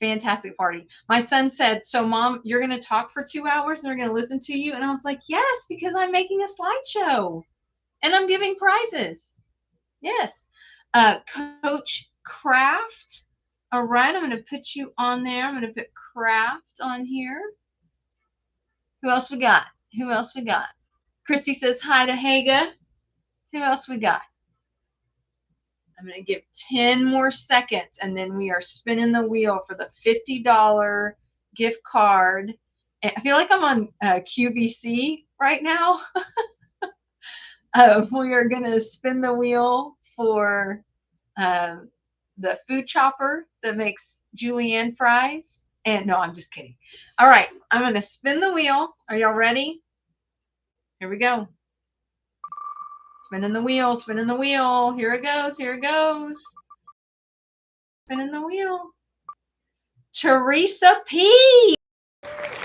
Fantastic party. My son said, so Mom, you're going to talk for 2 hours and they're going to listen to you? And I was like, yes, because I'm making a slideshow and I'm giving prizes. Yes. Coach Craft. All right. I'm going to put you on there. I'm going to put Craft on here. Who else we got? Who else we got? Christy says hi to Haga. Who else we got? I'm going to give 10 more seconds, and then we are spinning the wheel for the $50 gift card. And I feel like I'm on QVC right now. We are going to spin the wheel for the food chopper that makes julienne fries. And no, I'm just kidding. All right, I'm going to spin the wheel. Are y'all ready? Here we go. Spinning the wheel, spinning the wheel. Here it goes, here it goes. Spinning the wheel. Teresa P.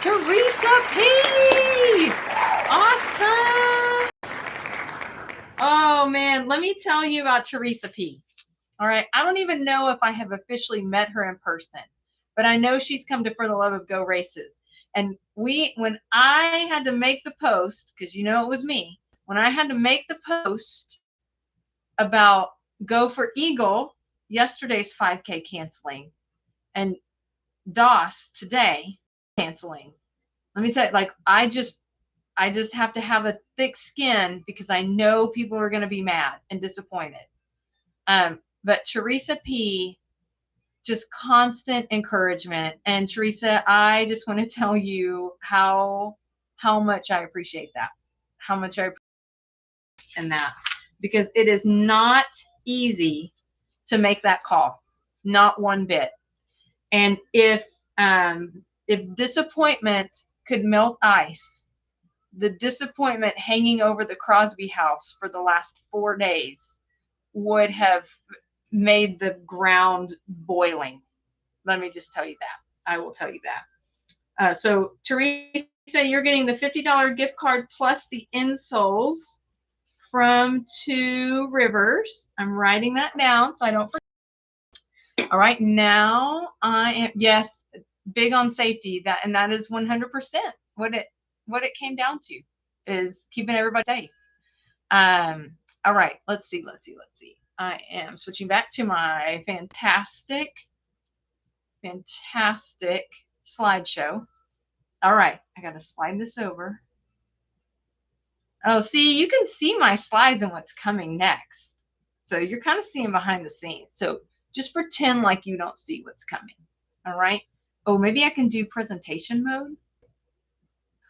Teresa P. Awesome. Oh, man. Let me tell you about Teresa P. All right. I don't even know if I have officially met her in person, but I know she's come to For the Love of Go races. And when I had to make the post, because you know it was me, when I had to make the post about Go for Eagle, yesterday's 5K canceling, and DOS today canceling. Let me tell you, like, I just have to have a thick skin because I know people are going to be mad and disappointed. But Teresa P, just constant encouragement. And Teresa, I just want to tell you how much I appreciate that. How much I appreciate in that, because it is not easy to make that call, not one bit. And if disappointment could melt ice, the disappointment hanging over the Crosby house for the last 4 days would have made the ground boiling. Let me just tell you that. I will tell you that. So Teresa, you're getting the $50 gift card plus the insoles from Two Rivers. I'm writing that down so I don't forget. All right, now I am, yes, big on safety. That is 100% what it came down to, is keeping everybody safe. All right, let's see. I am switching back to my fantastic slideshow. All right, I got to slide this over. Oh, see, you can see my slides and what's coming next. So you're kind of seeing behind the scenes. So just pretend like you don't see what's coming. All right. Oh, maybe I can do presentation mode.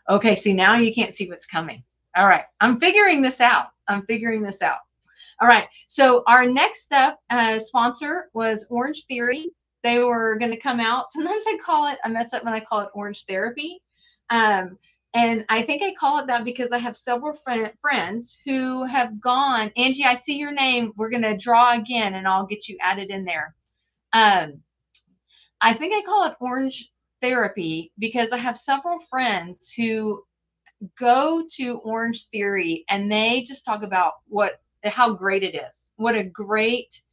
Okay, see, now you can't see what's coming. All right, I'm figuring this out. All right, so our next step sponsor was Orange Theory. They were going to come out. Sometimes I mess up when I call it Orange Therapy. And I think I call it that because I have several friends who have gone. Angie, I see your name. We're going to draw again, and I'll get you added in there. I think I call it Orange Therapy because I have several friends who go to Orange Theory, and they just talk about how great it is. What a great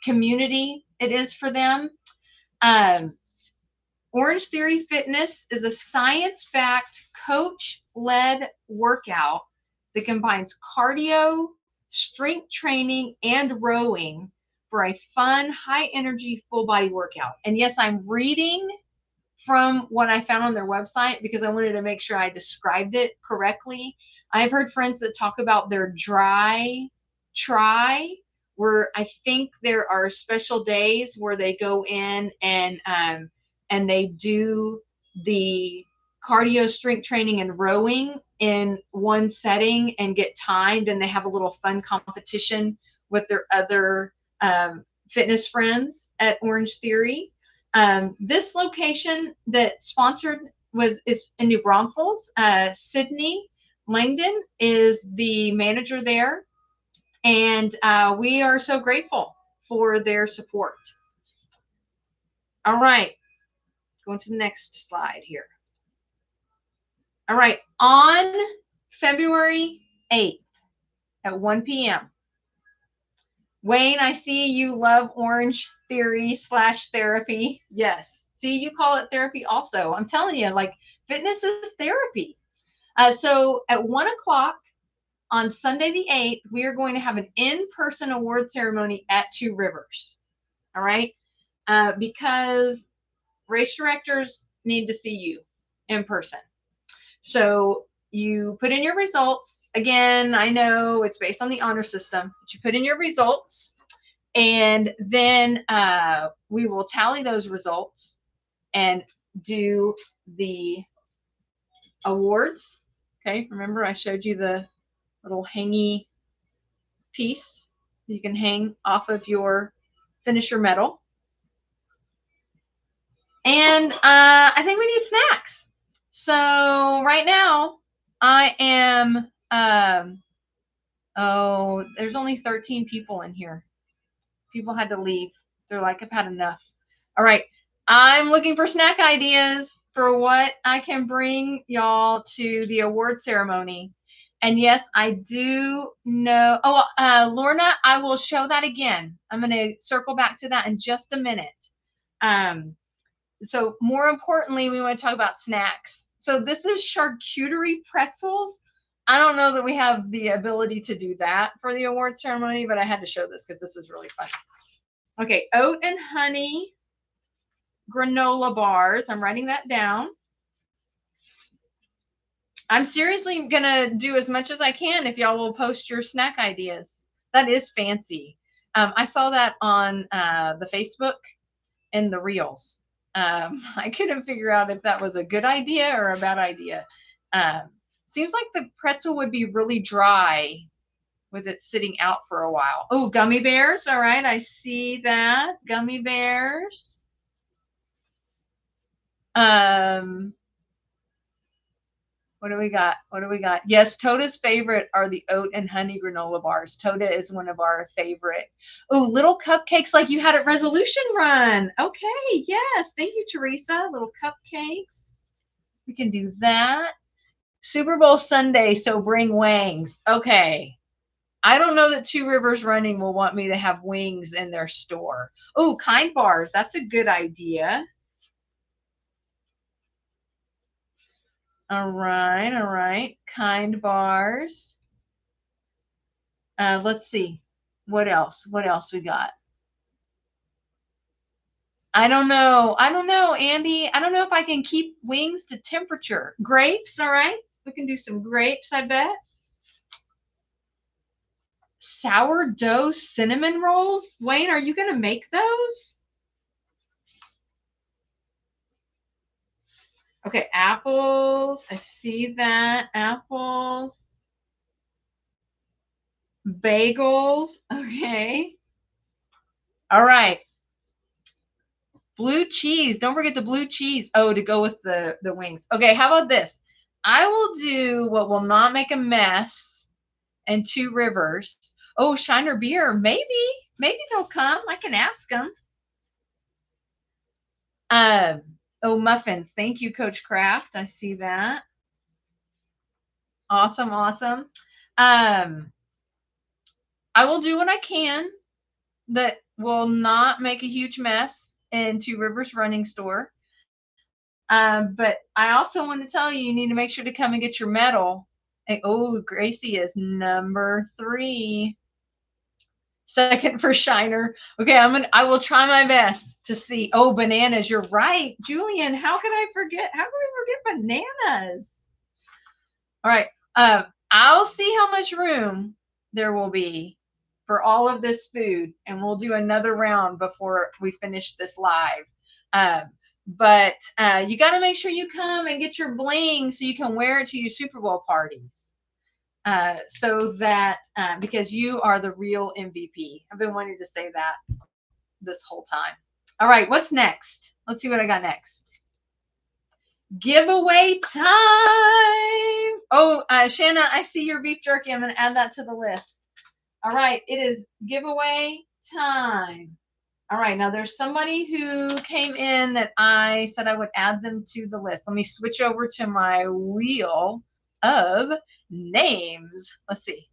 community it is for them. Orange Theory Fitness is a science-backed, coach-led workout that combines cardio, strength training, and rowing for a fun, high-energy, full-body workout. And yes, I'm reading from what I found on their website because I wanted to make sure I described it correctly. I've heard friends that talk about their dry try, where I think there are special days where they go in and they do the cardio, strength training, and rowing in one setting and get timed, and they have a little fun competition with their other fitness friends at Orange Theory. This location that sponsored is in New Braunfels. Sydney Langdon is the manager there, and we are so grateful for their support. All right, going to the next slide here. All right, on February 8th at 1 p.m., Wayne, I see you love Orange Theory / therapy. Yes. See, you call it therapy also. I'm telling you, like, fitness is therapy. So at 1 o'clock on Sunday the 8th, we are going to have an in-person award ceremony at Two Rivers. All right. Because race directors need to see you in person. So you put in your results. Again, I know it's based on the honor system, but you put in your results, and then we will tally those results and do the awards. Okay, remember I showed you the little hangy piece you can hang off of your finisher medal. And I think we need snacks. So right now I am, oh, there's only 13 people in here. People had to leave. They're like, I've had enough. All right. I'm looking for snack ideas for what I can bring y'all to the award ceremony. And yes, I do know. Oh, Lorna, I will show that again. I'm going to circle back to that in just a minute. So more importantly, we want to talk about snacks. So this is charcuterie pretzels. I don't know that we have the ability to do that for the award ceremony, but I had to show this because this is really fun. Okay, oat and honey granola bars. I'm writing that down. I'm seriously going to do as much as I can if y'all will post your snack ideas. That is fancy. I saw that on the Facebook and the Reels. I couldn't figure out if that was a good idea or a bad idea. Seems like the pretzel would be really dry with it sitting out for a while. Oh, gummy bears. All right, I see that. Gummy bears. What do we got? What do we got? Yes, Toda's favorite are the oat and honey granola bars. Toda is one of our favorite. Oh, little cupcakes like you had at Resolution Run. Okay, yes. Thank you, Teresa. Little cupcakes. We can do that. Super Bowl Sunday, so bring wings. Okay. I don't know that Two Rivers Running will want me to have wings in their store. Oh, Kind bars. That's a good idea. All right, all right. Kind bars. Let's see. What else? What else we got? I don't know. I don't know, Andy. I don't know if I can keep wings to temperature. Grapes, all right. We can do some grapes, I bet. Sourdough cinnamon rolls. Wayne, are you going to make those? Okay, apples. I see that. Apples. Bagels. Okay. All right. Blue cheese. Don't forget the blue cheese. Oh, to go with the wings. Okay, how about this? I will do what will not make a mess and Two Rivers. Oh, Shiner Beer. Maybe they'll come. I can ask them. Oh, muffins. Thank you, Coach Kraft. I see that. Awesome, awesome. I will do what I can that will not make a huge mess in Two Rivers Running Store. But I also want to tell you, you need to make sure to come and get your medal. And, oh, Gracie is number 3. Second for Shiner. Okay, I will try my best to see. Oh, bananas. You're right. Julian, how could I forget? How could I forget bananas? All right. I'll see how much room there will be for all of this food, and we'll do another round before we finish this live. But you got to make sure you come and get your bling so you can wear it to your Super Bowl parties. So that because you are the real MVP. I've been wanting to say that this whole time. All right, what's next? Let's see what I got next. Giveaway time. Oh, Shanna, I see your beef jerky. I'm going to add that to the list. All right, it is giveaway time. All right, now there's somebody who came in that I said I would add them to the list. Let me switch over to my wheel of names. Let's see.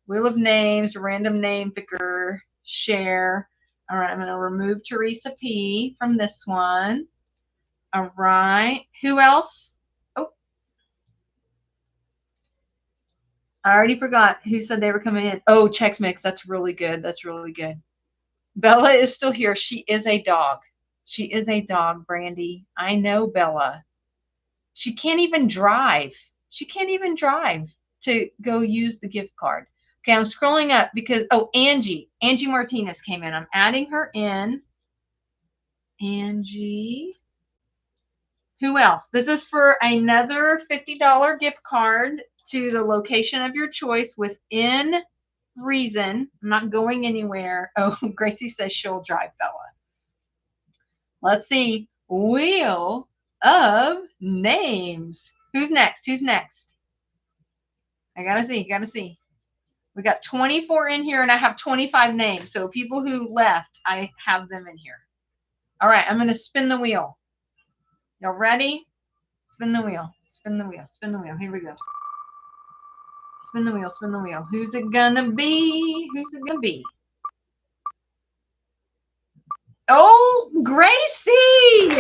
Wheel of names, random name picker, share. All right, I'm going to remove Teresa P. from this one. All right. Who else? Oh, I already forgot who said they were coming in. Oh, Chex Mix. That's really good. That's really good. Bella is still here. She is a dog. She is a dog, Brandy. I know Bella. She can't even drive. She can't even drive to go use the gift card. Okay, I'm scrolling up because, oh, Angie Martinez came in. I'm adding her in. Angie. Who else? This is for another $50 gift card to the location of your choice within reason. I'm not going anywhere. Oh, Gracie says she'll drive Bella. Let's see. Wheel of names. Who's next? Who's next? I gotta see. We got 24 in here and I have 25 names. So people who left, I have them in here. All right, I'm gonna spin the wheel. Y'all ready? Spin the wheel. Spin the wheel. Spin the wheel. Here we go. Spin the wheel. Spin the wheel. Who's it gonna be? Who's it gonna be? Oh, Gracie!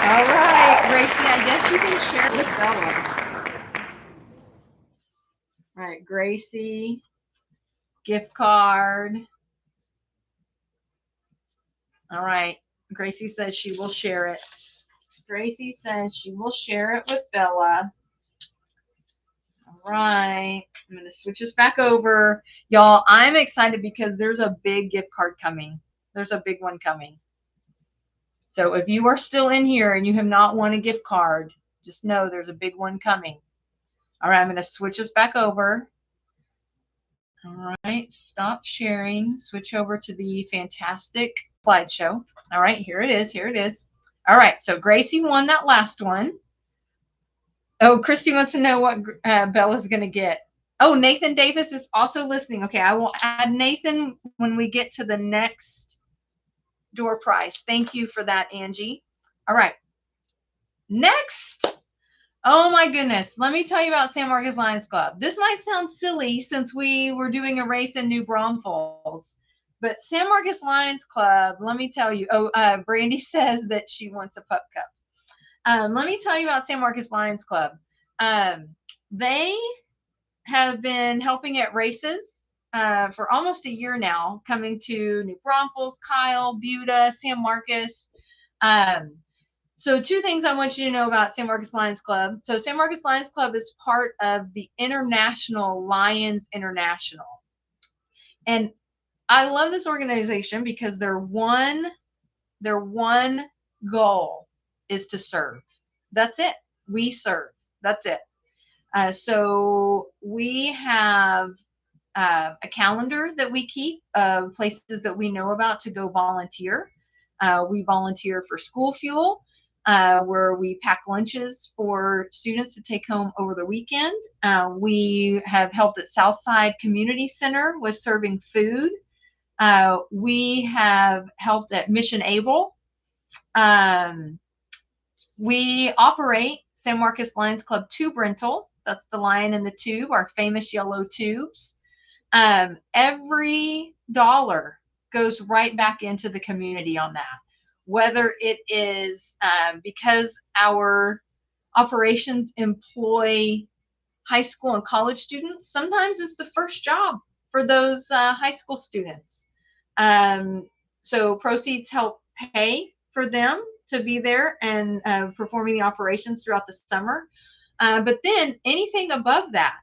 All right, Gracie, I guess you can share with Bella. All right, Gracie, gift card. All right, Gracie says she will share it. Gracie says she will share it with Bella. All right, I'm going to switch this back over. Y'all, I'm excited because there's a big gift card coming. There's a big one coming. So if you are still in here and you have not won a gift card, just know there's a big one coming. All right, I'm going to switch this back over. All right, stop sharing. Switch over to the fantastic slideshow. All right, here it is. Here it is. All right, so Gracie won that last one. Oh, Christy wants to know what Bella's going to get. Oh, Nathan Davis is also listening. Okay, I will add Nathan when we get to the next door prize. Thank you for that, Angie. All right. Next. Oh my goodness. Let me tell you about San Marcos Lions Club. This might sound silly since we were doing a race in New Braunfels, but San Marcos Lions Club, let me tell you. Oh, Brandy says that she wants a pup cup. Let me tell you about San Marcos Lions Club. They have been helping at races for almost a year now, coming to New Braunfels, Kyle, Buda, San Marcos. So two things I want you to know about San Marcos Lions Club. So San Marcos Lions Club is part of the International Lions International. And I love this organization because their one goal is to serve. That's it. We serve. That's it. So we have a calendar that we keep of places that we know about to go volunteer. We volunteer for school fuel, where we pack lunches for students to take home over the weekend. We have helped at Southside Community Center with serving food. We have helped at Mission Able. We operate San Marcos Lions Club Tube Rental. That's the lion in the tube, our famous yellow tubes. Every dollar goes right back into the community on that. Whether it is because our operations employ high school and college students, sometimes it's the first job for those high school students. So proceeds help pay for them to be there and performing the operations throughout the summer. But then anything above that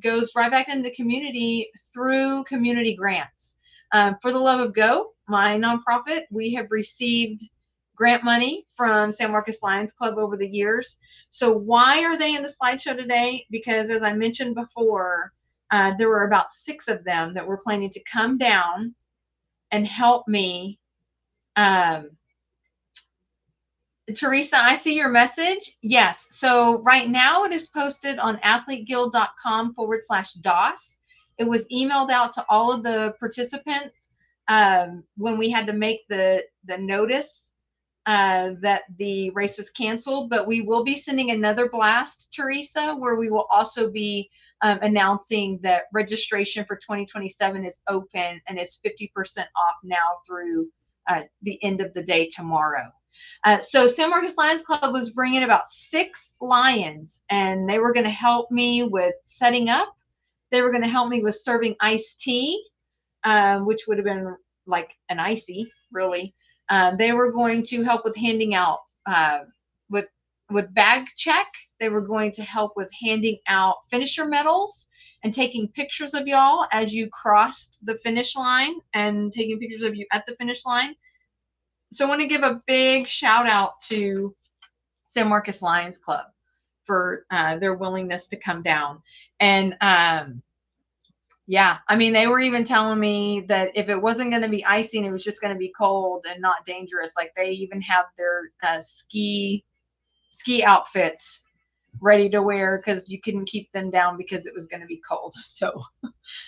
goes right back into the community through community grants. For the Love of Go, my nonprofit, we have received grant money from San Marcos Lions Club over the years. So why are they in the slideshow today? Because as I mentioned before, there were about 6 of them that were planning to come down and help me. Teresa, I see your message. Yes. So right now it is posted on athleteguild.com/DOS. It was emailed out to all of the participants when we had to make the notice that the race was canceled. But we will be sending another blast, Teresa, where we will also be announcing that registration for 2027 is open and it's 50% off now through the end of the day tomorrow. So San Marcos Lions Club was bringing about 6 lions, and they were going to help me with setting up. They were going to help me with serving iced tea, which would have been like an icy, really. They were going to help with handing out with with bag check. They were going to help with handing out finisher medals and taking pictures of y'all as you crossed the finish line and taking pictures of you at the finish line. So I want to give a big shout out to San Marcos Lions Club for their willingness to come down. And yeah, I mean, they were even telling me that if it wasn't going to be icy and it was just going to be cold and not dangerous, like they even have their ski outfits ready to wear because you couldn't keep them down because it was going to be cold. So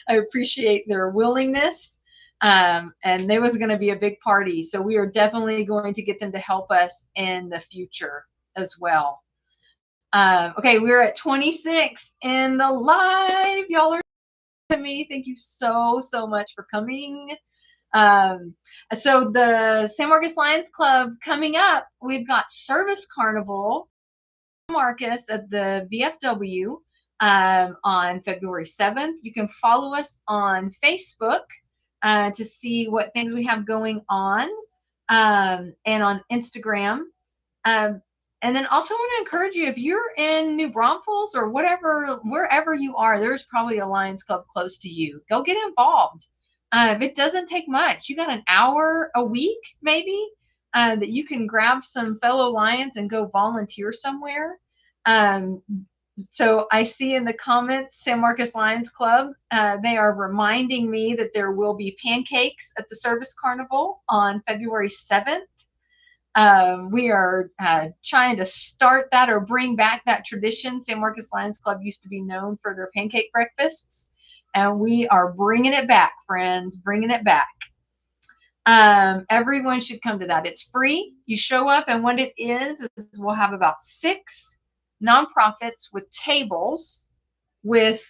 I appreciate their willingness. And there was going to be a big party. So we are definitely going to get them to help us in the future as well. Okay, we're at 26 in the live. Y'all are to me. Thank you so much for coming. So the San Marcos Lions Club coming up, we've got Service Carnival Marcus at the VFW on February 7th. You can follow us on Facebook to see what things we have going on, and on Instagram. And then also want to encourage you, if you're in New Braunfels or whatever, wherever you are, there's probably a Lions Club close to you. Go get involved. It doesn't take much. You got an hour a week, maybe, that you can grab some fellow Lions and go volunteer somewhere. So I see in the comments, San Marcos Lions Club, they are reminding me that there will be pancakes at the Service Carnival on February 7th. We are trying to start that or bring back that tradition. San Marcos Lions Club used to be known for their pancake breakfasts, and we are bringing it back, friends, bringing it back. Everyone should come to that. It's free. You show up, and what it is we'll have about 6 nonprofits with tables with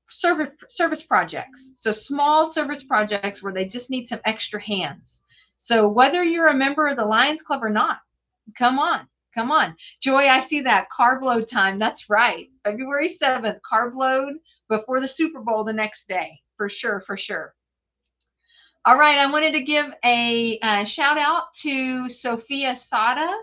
service projects. So small service projects where they just need some extra hands. So whether you're a member of the Lions Club or not, come on. Joy, I see that carb load time. That's right. February 7th, carb load before the Super Bowl the next day. For sure. All right. I wanted to give a shout out to Sophia Sada.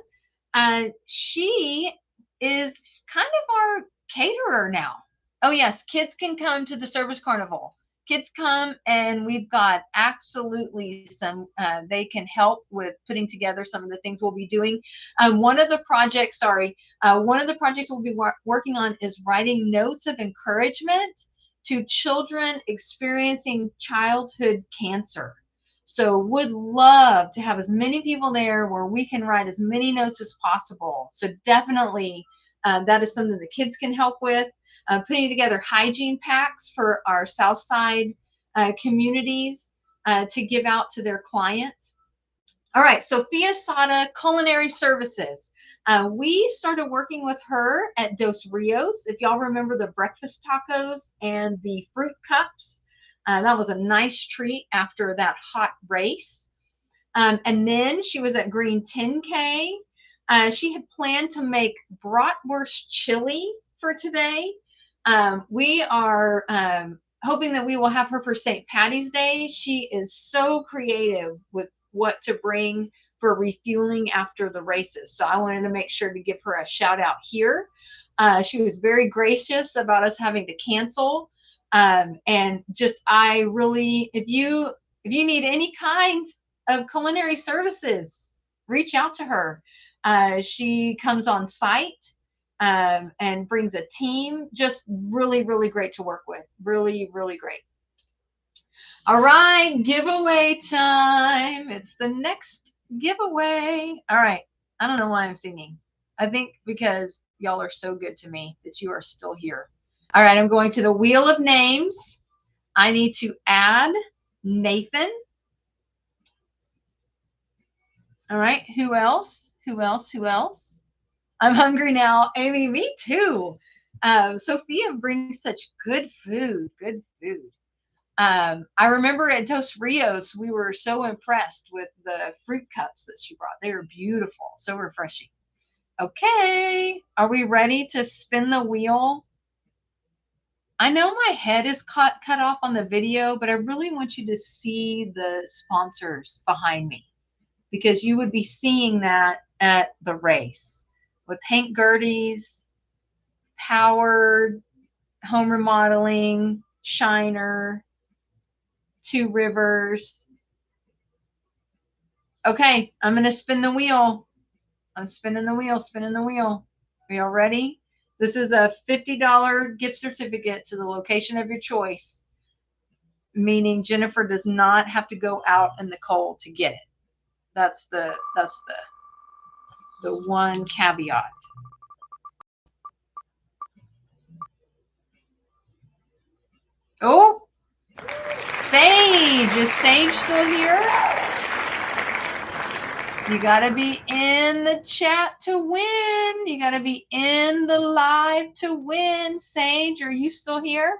She is kind of our caterer now. Oh, yes. Kids can come to the Service Carnival. Kids come, and we've got absolutely some, they can help with putting together some of the things we'll be doing. One of the projects we'll be working on is writing notes of encouragement to children experiencing childhood cancer. So would love to have as many people there where we can write as many notes as possible. So definitely that is something the kids can help with. Putting together hygiene packs for our Southside communities to give out to their clients. All right, Sophia Sada Culinary Services. We started working with her at Dos Rios. If y'all remember the breakfast tacos and the fruit cups, that was a nice treat after that hot race. And then she was at Green 10K. She had planned to make bratwurst chili for today. We are hoping that we will have her for St. Patty's Day. She is so creative with what to bring for refueling after the races. So I wanted to make sure to give her a shout out here. She was very gracious about us having to cancel. And just, if you need any kind of culinary services, reach out to her. She comes on site. And brings a team. Just really great to work with. Really great. All right, giveaway time. It's the next giveaway. All right, I don't know why I'm singing. I think because y'all are so good to me that you are still here. All right, I'm going to the wheel of names. I need to add Nathan. All right, who else? I'm hungry now. Amy, me too. Sophia brings such good food. I remember at Dos Rios, we were so impressed with the fruit cups that she brought. They were beautiful, so refreshing. Okay, are we ready to spin the wheel? I know my head is cut off on the video, but I really want you to see the sponsors behind me because you would be seeing that at the race. with Hank Gertie's Powered, Home Remodeling, Shiner, Two Rivers. Okay, I'm going to spin the wheel. I'm spinning the wheel, spinning the wheel. Are y'all ready? This is a $50 gift certificate to the location of your choice, meaning Jennifer does not have to go out in the cold to get it. That's the one caveat. Oh, Sage. Is Sage still here? You got to be in the chat to win. You got to be in the live to win. Sage, are you still here?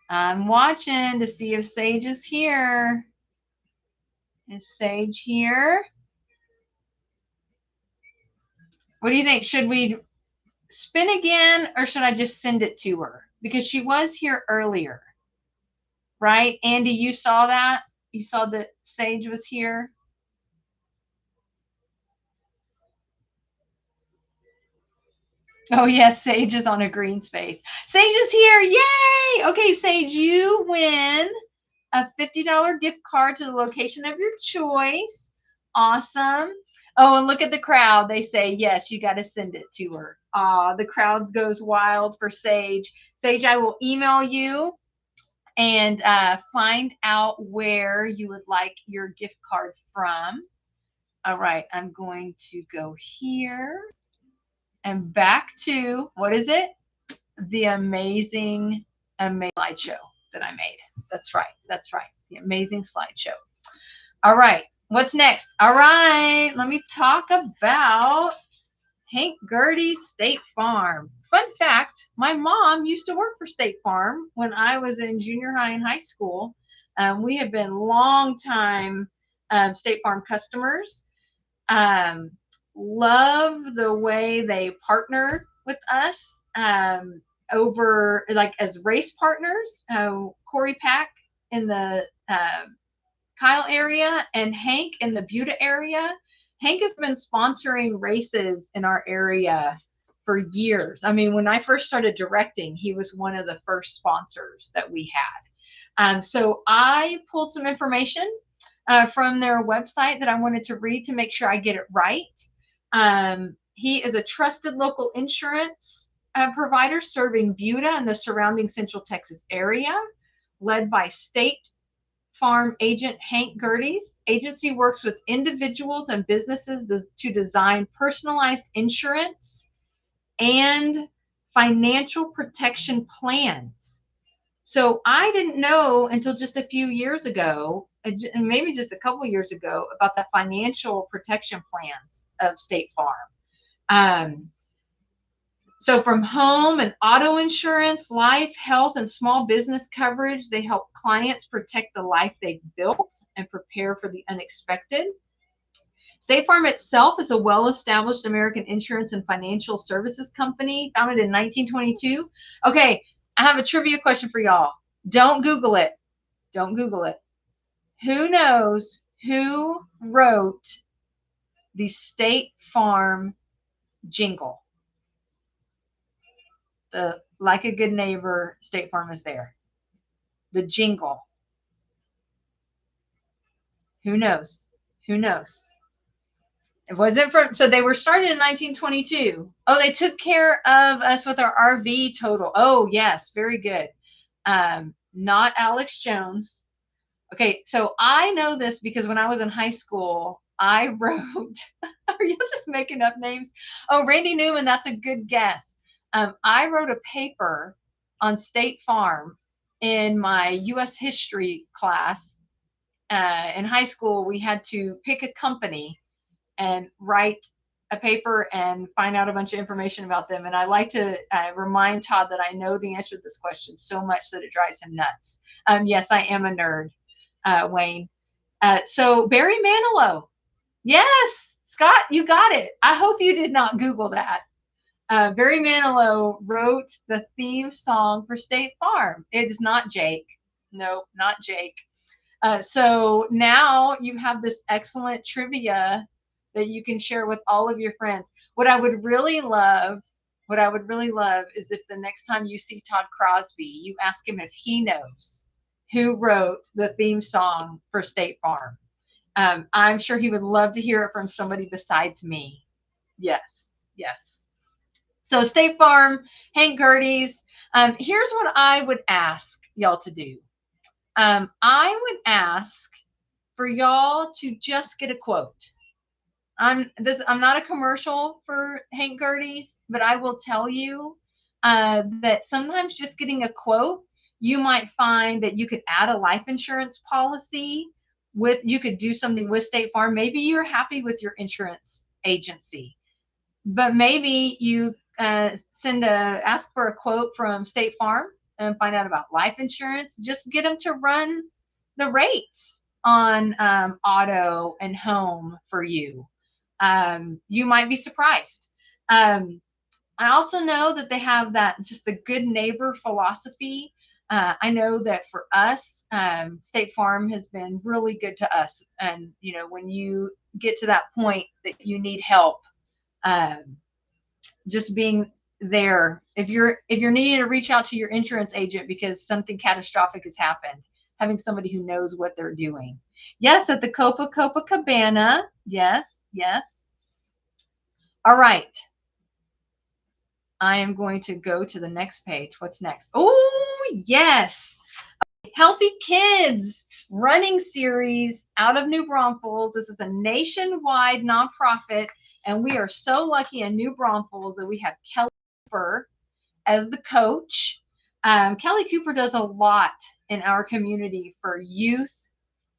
I'm watching to see if Sage is here. Is Sage here? What do you think? Should we spin again or should I just send it to her? Because she was here earlier, right? Andy, you saw that? You saw that Sage was here? Oh, yes, Sage is on a green space. Sage is here. Yay! Okay, Sage, you win a $50 gift card to the location of your choice. Awesome. Oh, and look at the crowd. They say, yes, you got to send it to her. The crowd goes wild for Sage. Sage, I will email you and find out where you would like your gift card from. All right, I'm going to go here and back to, what is it? The amazing slideshow that I made. That's right. That's right. The amazing slideshow. All right. What's next? All right. Let me talk about Hank Gertie's State Farm. Fun fact, my mom used to work for State Farm when I was in junior high and high school. We have been long-time State Farm customers. Love the way they partner with us over, like, as race partners. Corey Pack in the Kyle area and Hank in the Buda area. Hank has been sponsoring races in our area for years. I mean, when I first started directing, he was one of the first sponsors that we had. So I pulled some information from their website that I wanted to read to make sure I get it right. He is a trusted local insurance provider serving Buda and the surrounding Central Texas area, led by State Farm agent Hank Gertie's. Agency works with individuals and businesses to design personalized insurance and financial protection plans. So I didn't know until just a few years ago, and maybe just a couple years ago, about the financial protection plans of State Farm. So from home and auto insurance, life, health, and small business coverage, they help clients protect the life they've built and prepare for the unexpected. State Farm itself is a well-established American insurance and financial services company founded in 1922. Okay, I have a trivia question for y'all. Don't Google it. Don't Google it. Who knows who wrote the State Farm jingle? The Like a Good Neighbor, State Farm is there. The jingle. Who knows? Who knows? It wasn't from, so they were started in 1922. Oh, they took care of us with our RV total. Oh, yes, very good. Not Alex Jones. Okay, so I know this because when I was in high school, I wrote, are you just making up names? Oh, Randy Newman, that's a good guess. I wrote a paper on State Farm in my U.S. history class. In high school, we had to pick a company and write a paper and find out a bunch of information about them. And I like to remind Todd that I know the answer to this question so much that it drives him nuts. Yes, I am a nerd, Wayne. So Barry Manilow. Yes, Scott, you got it. I hope you did not Google that. Barry Manilow wrote the theme song for State Farm. It is not Jake. No, not Jake. So now you have this excellent trivia that you can share with all of your friends. What I would really love is if the next time you see Todd Crosby, you ask him if he knows who wrote the theme song for State Farm. I'm sure he would love to hear it from somebody besides me. Yes, yes. So State Farm, Hank Gertie's. Here's what I would ask y'all to do. I would ask for y'all to just get a quote. I'm not a commercial for Hank Gertie's, but I will tell you that sometimes just getting a quote, you might find that you could add a life insurance policy with, you could do something with State Farm. Maybe you're happy with your insurance agency, but maybe you ask for a quote from State Farm and find out about life insurance. Just get them to run the rates on auto and home for you. You might be surprised. I also know that they have that just the good neighbor philosophy. I know that for us, State Farm has been really good to us. And, you know, when you get to that point that you need help, just being there, if you're needing to reach out to your insurance agent because something catastrophic has happened, having somebody who knows what they're doing. Yes, at the Copacabana. Yes, yes. All right. I am going to go to the next page. What's next? Oh, yes. Healthy Kids running series out of New Braunfels. This is a nationwide nonprofit, and we are so lucky in New Braunfels that we have Kelly Cooper as the coach. Kelly Cooper does a lot in our community for youth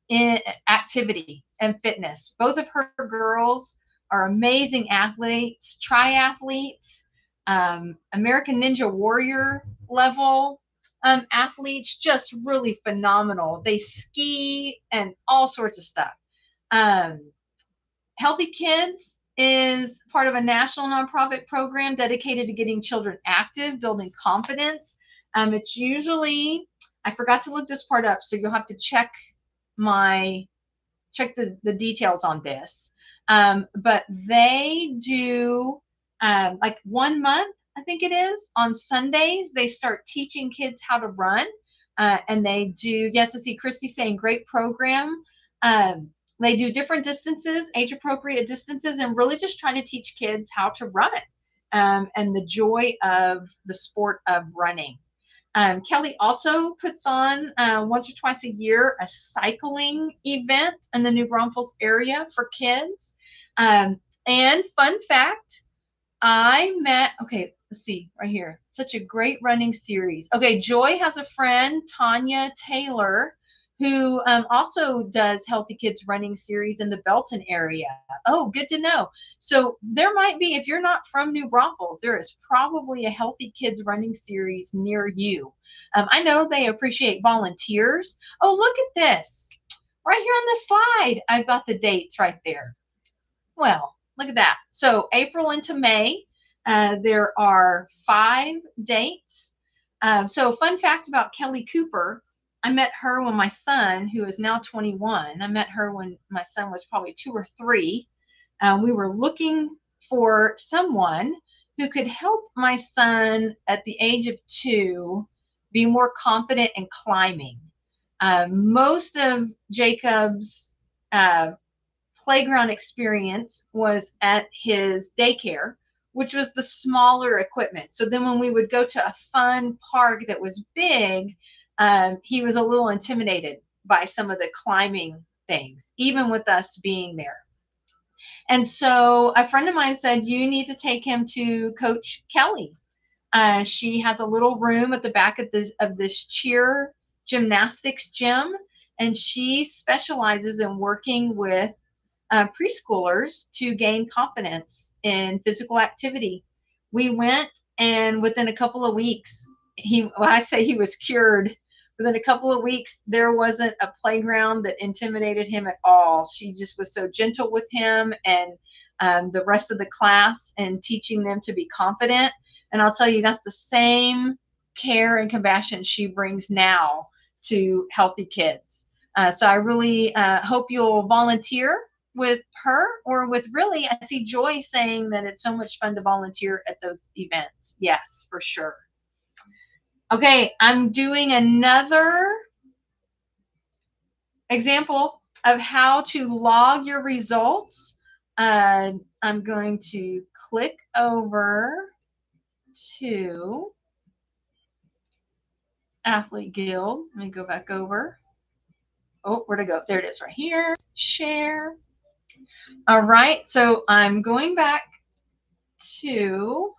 in activity and fitness. Both of her girls are amazing athletes, triathletes, American Ninja Warrior level athletes, just really phenomenal. They ski and all sorts of stuff. Healthy Kids is part of a national nonprofit program dedicated to getting children active, building confidence. It's usually, I forgot to look this part up, so you'll have to check the details on this. But they do like 1 month, I think it is, on Sundays, they start teaching kids how to run. And they do, yes, I see Christy saying great program. They do different distances, age appropriate distances, and really just trying to teach kids how to run and the joy of the sport of running. Kelly also puts on once or twice a year a cycling event in the New Braunfels area for kids. And fun fact, okay, let's see right here. Such a great running series. Okay, Joy has a friend, Tanya Taylor, who also does Healthy Kids running series in the Belton area. Oh, good to know. So there might be, if you're not from New Braunfels, there is probably a Healthy Kids running series near you. I know they appreciate volunteers. Oh, look at this. Right here on the slide, I've got the dates right there. Well, look at that. So April into May, there are 5 dates. So fun fact about Kelly Cooper, I met her when my son, who is now 21, I met her when my son was probably 2 or 3. We were looking for someone who could help my son at the age of 2 be more confident in climbing. Most of Jacob's playground experience was at his daycare, which was the smaller equipment. So then when we would go to a fun park that was big, he was a little intimidated by some of the climbing things, even with us being there. And so a friend of mine said, you need to take him to Coach Kelly. She has a little room at the back of this cheer gymnastics gym, and she specializes in working with preschoolers to gain confidence in physical activity. We went, and within a couple of weeks, I say he was cured. Within a couple of weeks, there wasn't a playground that intimidated him at all. She just was so gentle with him and the rest of the class, and teaching them to be confident. And I'll tell you, that's the same care and compassion she brings now to Healthy Kids. So I really hope you'll volunteer with her, or with, really, I see Joy saying that it's so much fun to volunteer at those events. Yes, for sure. Okay, I'm doing another example of how to log your results. I'm going to click over to Athlete Guild. Let me go back over. Oh, where'd I go? There it is, right here. Share. All right, so I'm going back to,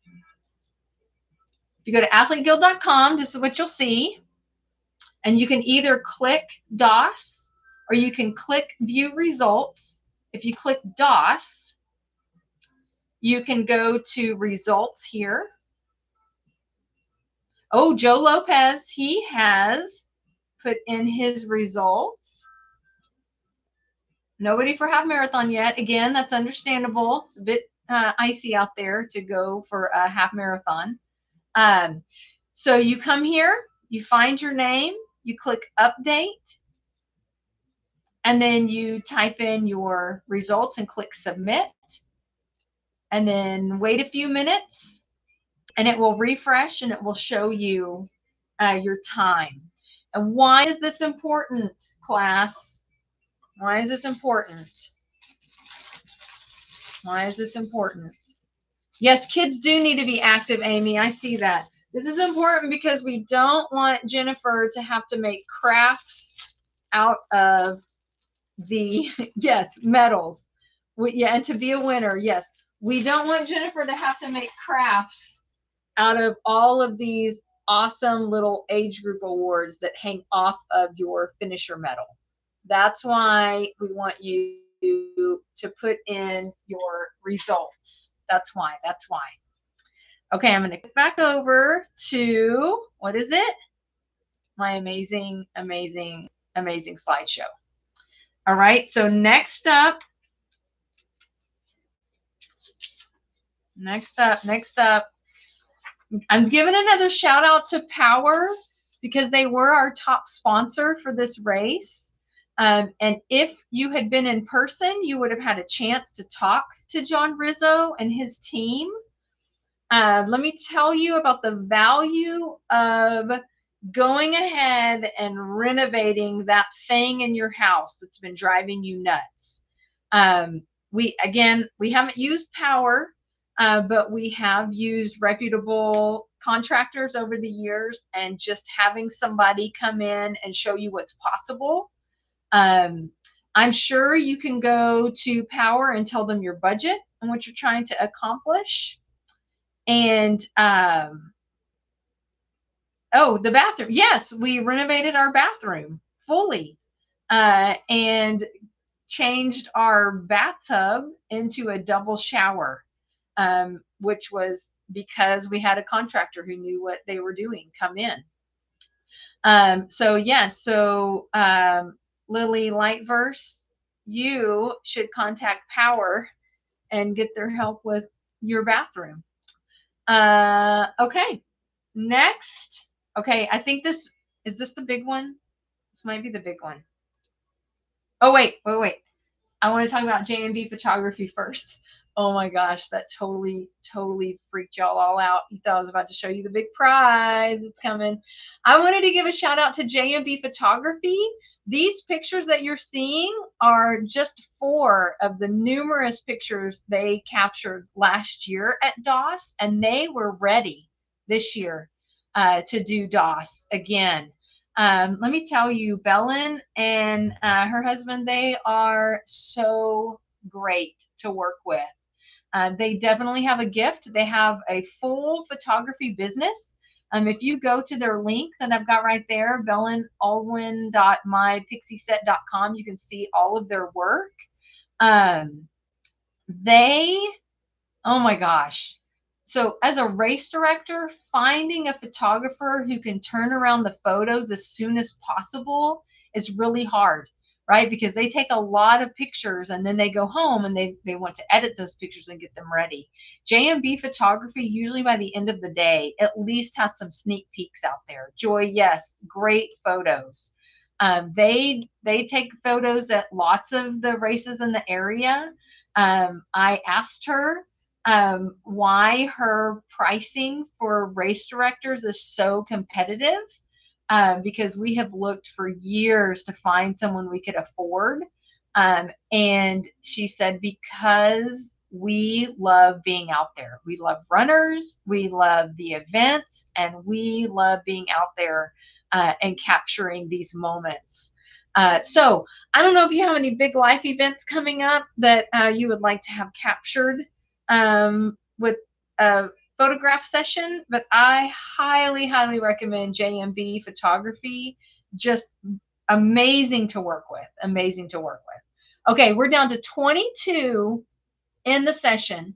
if you go to athleteguild.com, this is what you'll see. And you can either click DOS or you can click View Results. If you click DOS, you can go to Results here. Oh, Joe Lopez, he has put in his results. Nobody for half marathon yet. Again, that's understandable. It's a bit icy out there to go for a half marathon. So you come here, you find your name, you click Update, and then you type in your results and click Submit, and then wait a few minutes, and it will refresh and it will show you your time. And why is this important, class? Why is this important? Why is this important? Yes, kids do need to be active, Amy. I see that. This is important because we don't want Jennifer to have to make crafts out of the, yes, medals. Yeah, and to be a winner, yes. We don't want Jennifer to have to make crafts out of all of these awesome little age group awards that hang off of your finisher medal. That's why we want you to put in your results. That's why. Okay, I'm going to click back over to, what is it? My amazing, amazing, amazing slideshow. All right, so next up, I'm giving another shout out to Power because they were our top sponsor for this race. And if you had been in person, you would have had a chance to talk to John Rizzo and his team. Let me tell you about the value of going ahead and renovating that thing in your house that's been driving you nuts. We haven't used Power, but we have used reputable contractors over the years, and just having somebody come in and show you what's possible. I'm sure you can go to Power and tell them your budget and what you're trying to accomplish. And oh, the bathroom. Yes, we renovated our bathroom fully and changed our bathtub into a double shower, which was because we had a contractor who knew what they were doing come in. So yes, so Lily Lightverse, you should contact Power and get their help with your bathroom. Okay, next. Okay, I think is this the big one? This might be the big one. Oh, wait. I want to talk about J&B photography first. Oh my gosh, that totally freaked y'all all out. You thought I was about to show you the big prize. It's coming. I wanted to give a shout out to J&B photography. These pictures that you're seeing are just 4 of the numerous pictures they captured last year at DOS, and they were ready this year to do DOS again. Let me tell you, Belen and her husband, they are so great to work with. They definitely have a gift. They have a full photography business. If you go to their link that I've got right there, belenaldwin.mypixieset.com, you can see all of their work. Oh my gosh. So as a race director, finding a photographer who can turn around the photos as soon as possible is really hard, right? Because they take a lot of pictures and then they go home and they want to edit those pictures and get them ready. J&B photography, usually by the end of the day, at least has some sneak peeks out there. Joy, yes, great photos. They take photos at lots of the races in the area. I asked her why her pricing for race directors is so competitive, because we have looked for years to find someone we could afford. And she said, because we love being out there. We love runners, we love the events, and we love being out there and capturing these moments. So I don't know if you have any big life events coming up that you would like to have captured with a photograph session, but I highly, highly recommend JMB photography. Just amazing to work with, amazing to work with. Okay, we're down to 22 in the session.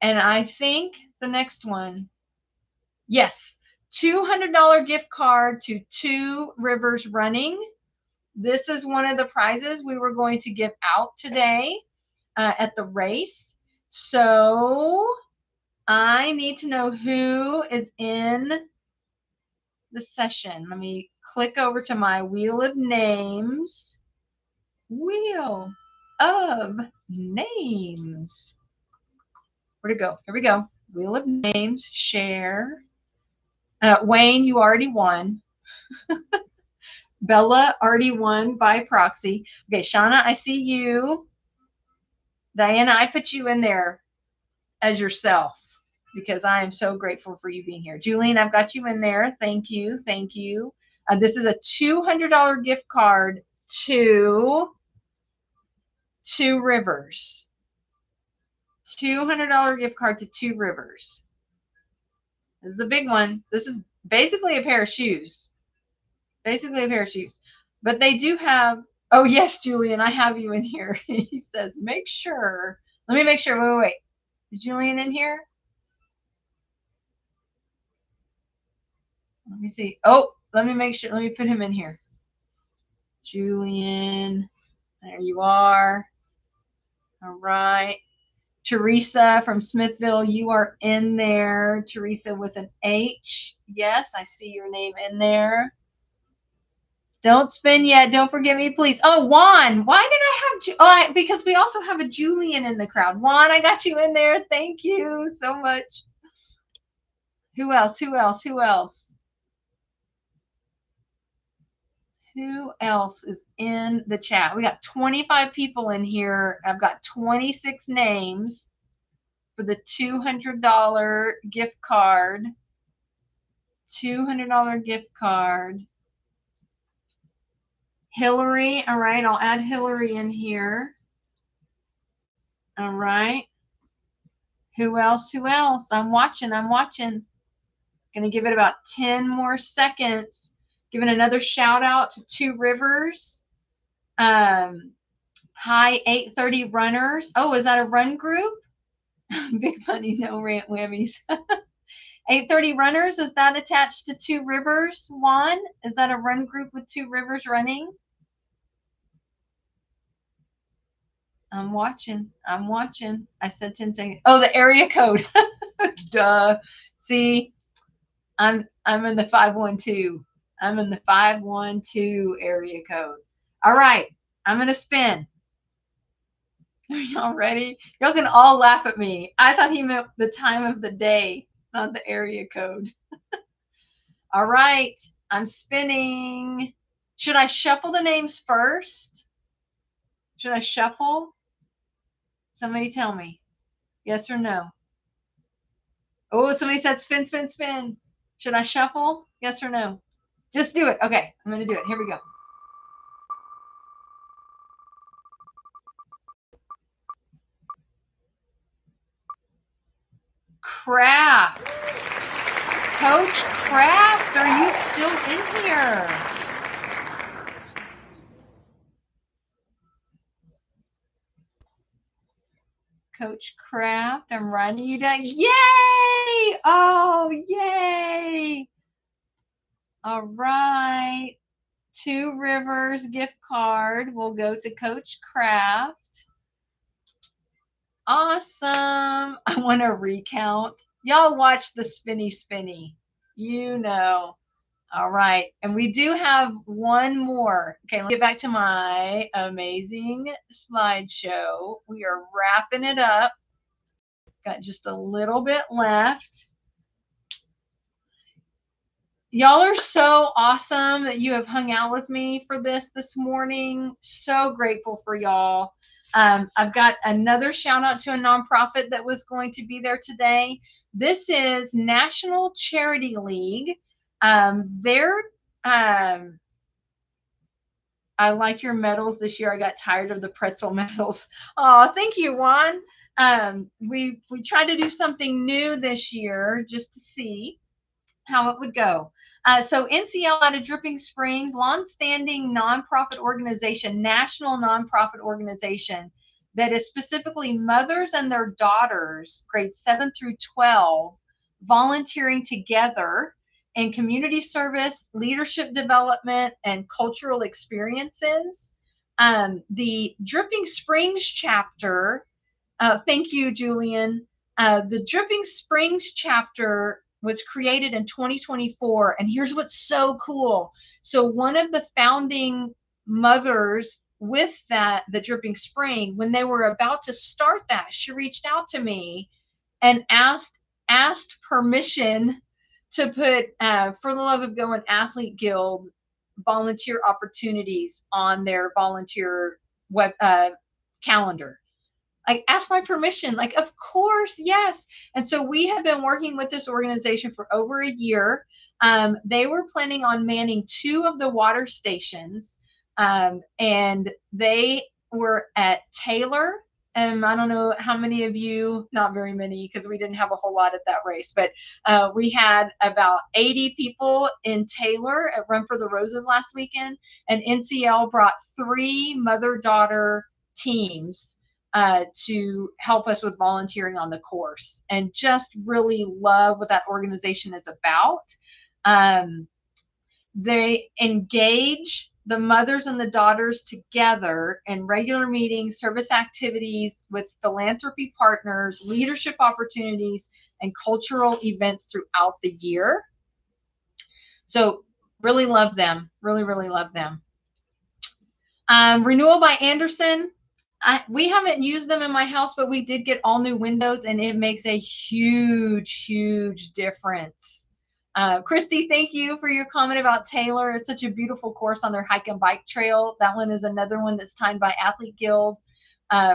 And I think the next one, yes, $200 gift card to Two Rivers Running. This is one of the prizes we were going to give out today at the race. So I need to know who is in the session. Let me click over to my wheel of names. Wheel of names. Where'd it go? Here we go. Wheel of names, share. Wayne, you already won. Bella already won by proxy. Okay, Shauna, I see you. Diana, I put you in there as yourself because I am so grateful for you being here. Julian, I've got you in there. Thank you. Thank you. This is a $200 gift card to Two Rivers. $200 gift card to Two Rivers. This is a big one. This is basically a pair of shoes. Basically a pair of shoes. But they do have, oh yes, Julian, I have you in here. He says, make sure. Let me make sure. Wait. Is Julian in here? Let me see. Oh, let me make sure. Let me put him in here. Julian, there you are. All right. Teresa from Smithville, you are in there. Teresa with an H. Yes, I see your name in there. Don't spin yet. Don't forget me, please. Oh, Juan. Why did I have... because we also have a Julian in the crowd. Juan, I got you in there. Thank you so much. Who else? Who else? Who else? Who else is in the chat? We got 25 people in here. I've got 26 names for the $200 gift card. $200 gift card. Hillary, all right, I'll add Hillary in here. All right. Who else? Who else? I'm watching. I'm watching. Gonna give it about 10 more seconds. Giving another shout out to Two Rivers. Hi, 8:30 runners. Oh, is that a run group? Big money, no rant whammies. 8:30 runners, is that attached to Two Rivers? Juan, is that a run group with Two Rivers running? I'm watching. I'm watching. I said 10 seconds. Oh, the area code. Duh. See, I'm in the 512. I'm in the 512 area code. All right. I'm going to spin. Are y'all ready? Y'all can all laugh at me. I thought he meant the time of the day, not the area code. All right. I'm spinning. Should I shuffle the names first? Should I shuffle? Somebody tell me. Yes or no? Oh, somebody said spin, spin, spin. Should I shuffle? Yes or no? Just do it. Okay, I'm going to do it. Here we go. Craft. Coach Craft, are you still in here? Coach Craft, I'm writing you down. Yay! Oh, yay! All right. Two Rivers gift card will go to Coach Craft. Awesome. I want to recount. Y'all watch the spinny spinny. You know. All right. And we do have one more. Okay, let me get back to my amazing slideshow. We are wrapping it up. Got just a little bit left. Y'all are so awesome that you have hung out with me for this morning. So grateful for y'all. I've got another shout out to a nonprofit that was going to be there today. This is National Charity League. They're I like your medals this year. I got tired of the pretzel medals. Oh, thank you, Juan. We tried to do something new this year just to see how it would go. So NCL out of Dripping Springs, longstanding nonprofit organization, national nonprofit organization that is specifically mothers and their daughters, grades 7 through 12, volunteering together in community service, leadership development, and cultural experiences. The Dripping Springs chapter, thank you, Julian. The Dripping Springs chapter was created in 2024. And here's what's so cool. So one of the founding mothers with the Dripping Spring, when they were about to start that, she reached out to me and asked permission to put For the Love of Going Athlete Guild volunteer opportunities on their volunteer web calendar. Like, ask my permission. Like, of course, yes. And so we have been working with this organization for over a year. They were planning on manning 2 of the water stations, and they were at Taylor. I don't know how many of you, not very many, because we didn't have a whole lot at that race, but we had about 80 people in Taylor at Run for the Roses last weekend, and NCL brought 3 mother-daughter teams to help us with volunteering on the course, and just really love what that organization is about. They engage the mothers and the daughters together in regular meetings, service activities with philanthropy partners, leadership opportunities, and cultural events throughout the year. So really love them. Really, really love them. Renewal by Anderson. We haven't used them in my house, but we did get all new windows, and it makes a huge, huge difference. Christy, thank you for your comment about Taylor. It's such a beautiful course on their hike and bike trail. That one is another one that's timed by Athlete Guild.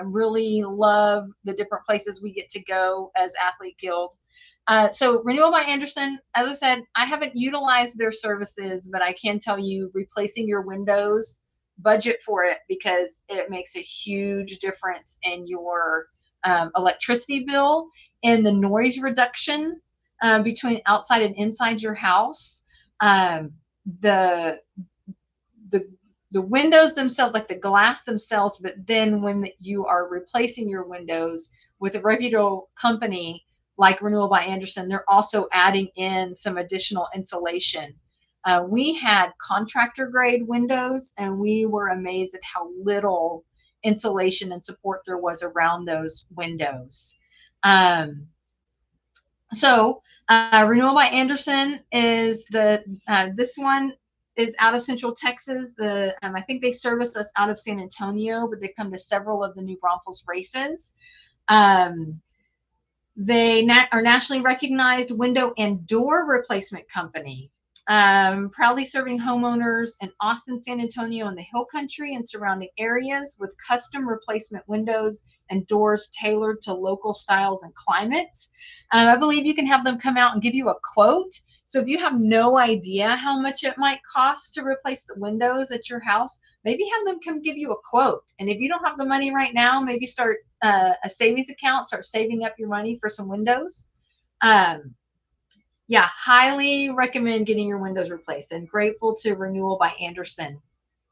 Really love the different places we get to go as Athlete Guild. So Renewal by Anderson, as I said, I haven't utilized their services, but I can tell you replacing your windows, budget for it, because it makes a huge difference in your electricity bill and the noise reduction between outside and inside your house. The windows themselves, like the glass themselves, but then when you are replacing your windows with a reputable company like Renewal by Anderson, they're also adding in some additional insulation. We had contractor grade windows, and we were amazed at how little insulation and support there was around those windows. So Renewal by Anderson is this one is out of Central Texas. I think they service us out of San Antonio, but they've come to several of the New Braunfels races. They are nationally recognized window and door replacement company. Proudly serving homeowners in Austin, San Antonio, and the Hill Country and surrounding areas with custom replacement windows and doors tailored to local styles and climates. I believe you can have them come out and give you a quote. So if you have no idea how much it might cost to replace the windows at your house, maybe have them come give you a quote. And if you don't have the money right now, maybe start a savings account, start saving up your money for some windows. Yeah, highly recommend getting your windows replaced, and grateful to Renewal by Anderson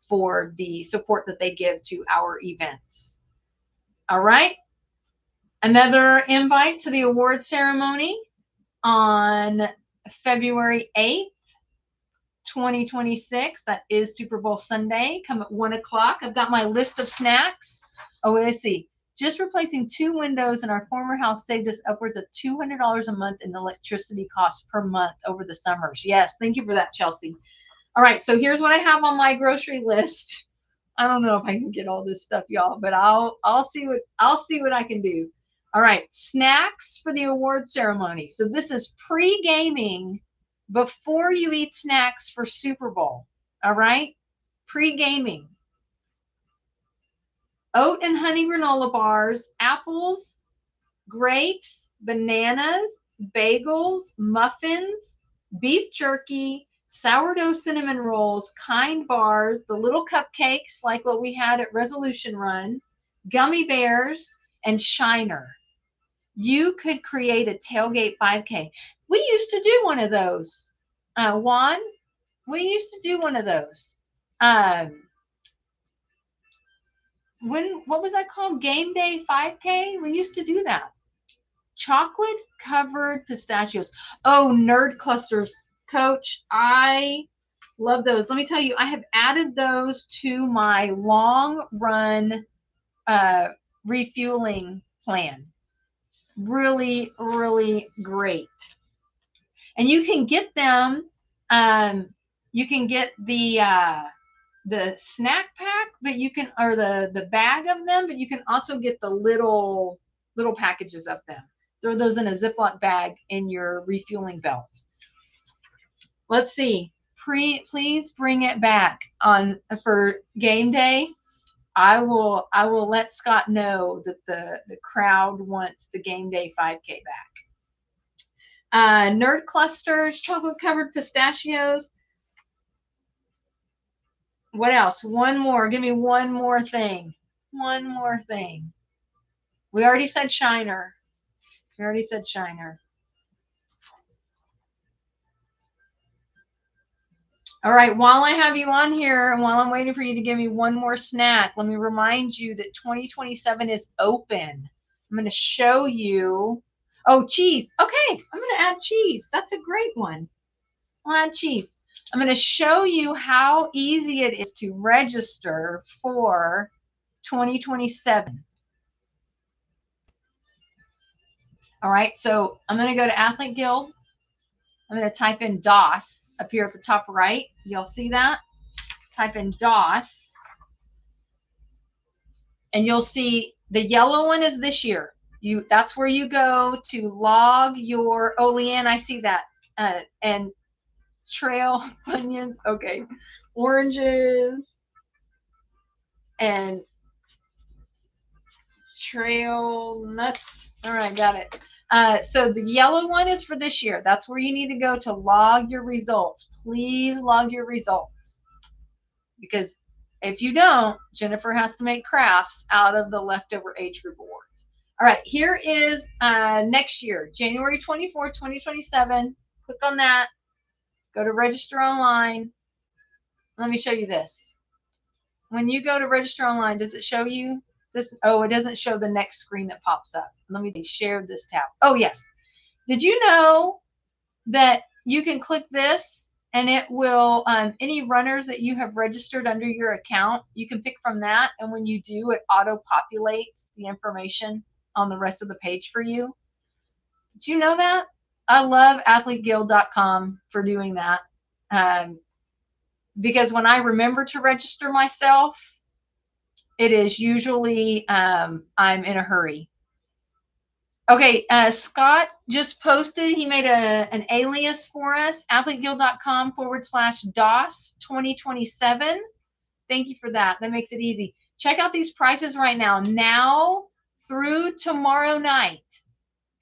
for the support that they give to our events. All right. Another invite to the award ceremony on February 8th, 2026. That is Super Bowl Sunday. Come at 1 o'clock. I've got my list of snacks. Oh, let's see. Just replacing 2 windows in our former house saved us upwards of $200 a month in electricity costs per month over the summers. Yes, thank you for that, Chelsea. All right, so here's what I have on my grocery list. I don't know if I can get all this stuff, y'all, but I'll see what I can do. All right, snacks for the award ceremony. So this is pre-gaming before you eat snacks for Super Bowl. All right, pre-gaming. Oat and honey granola bars, apples, grapes, bananas, bagels, muffins, beef jerky, sourdough cinnamon rolls, kind bars, the little cupcakes like what we had at Resolution Run, gummy bears, and Shiner. You could create a tailgate 5K. We used to do one of those. Juan, we used to do one of those. What was that called? Game Day 5K? We used to do that. Chocolate covered pistachios. Oh, nerd clusters. Coach, I love those. Let me tell you, I have added those to my long run refueling plan. Really, really great. And you can get them. You can get the snack pack, but you can, or the bag of them, but you can also get the little packages of them. Throw those in a Ziploc bag in your refueling belt. Let's see. Please bring it back for game day. I will let Scott know that the crowd wants the game day 5K back. Nerd clusters, chocolate covered pistachios. What else? One more. Give me one more thing. One more thing. We already said Shiner. We already said Shiner. All right, while I have you on here and while I'm waiting for you to give me one more snack, let me remind you that 2027 is open. I'm going to show you. Oh, cheese. Okay, I'm going to add cheese. That's a great one. I'll add cheese. I'm going to show you how easy it is to register for 2027. All right, so I'm going to go to Athlete Guild. I'm going to type in DOS up here at the top right. You'll see that. Type in DOS. And you'll see the yellow one is this year. That's where you go to log your, oh, Leanne, I see that. And trail onions, okay. Oranges and trail nuts. All right, got it. So the yellow one is for this year. That's where you need to go to log your results. Please log your results. Because if you don't, Jennifer has to make crafts out of the leftover age group awards. All right, here is next year, January 24th, 2027. Click on that. Go to register online. Let me show you this. When you go to register online, does it show you this? Oh, it doesn't show the next screen that pops up. Let me share this tab. Oh, yes. Did you know that you can click this and it will, any runners that you have registered under your account, you can pick from that. And when you do, it auto-populates the information on the rest of the page for you. Did you know that? I love athleteguild.com for doing that. Because when I remember to register myself, it is usually I'm in a hurry. Okay, Scott just posted, he made an alias for us, athleteguild.com/DOS 2027. Thank you for that. That makes it easy. Check out these prices right now through tomorrow night.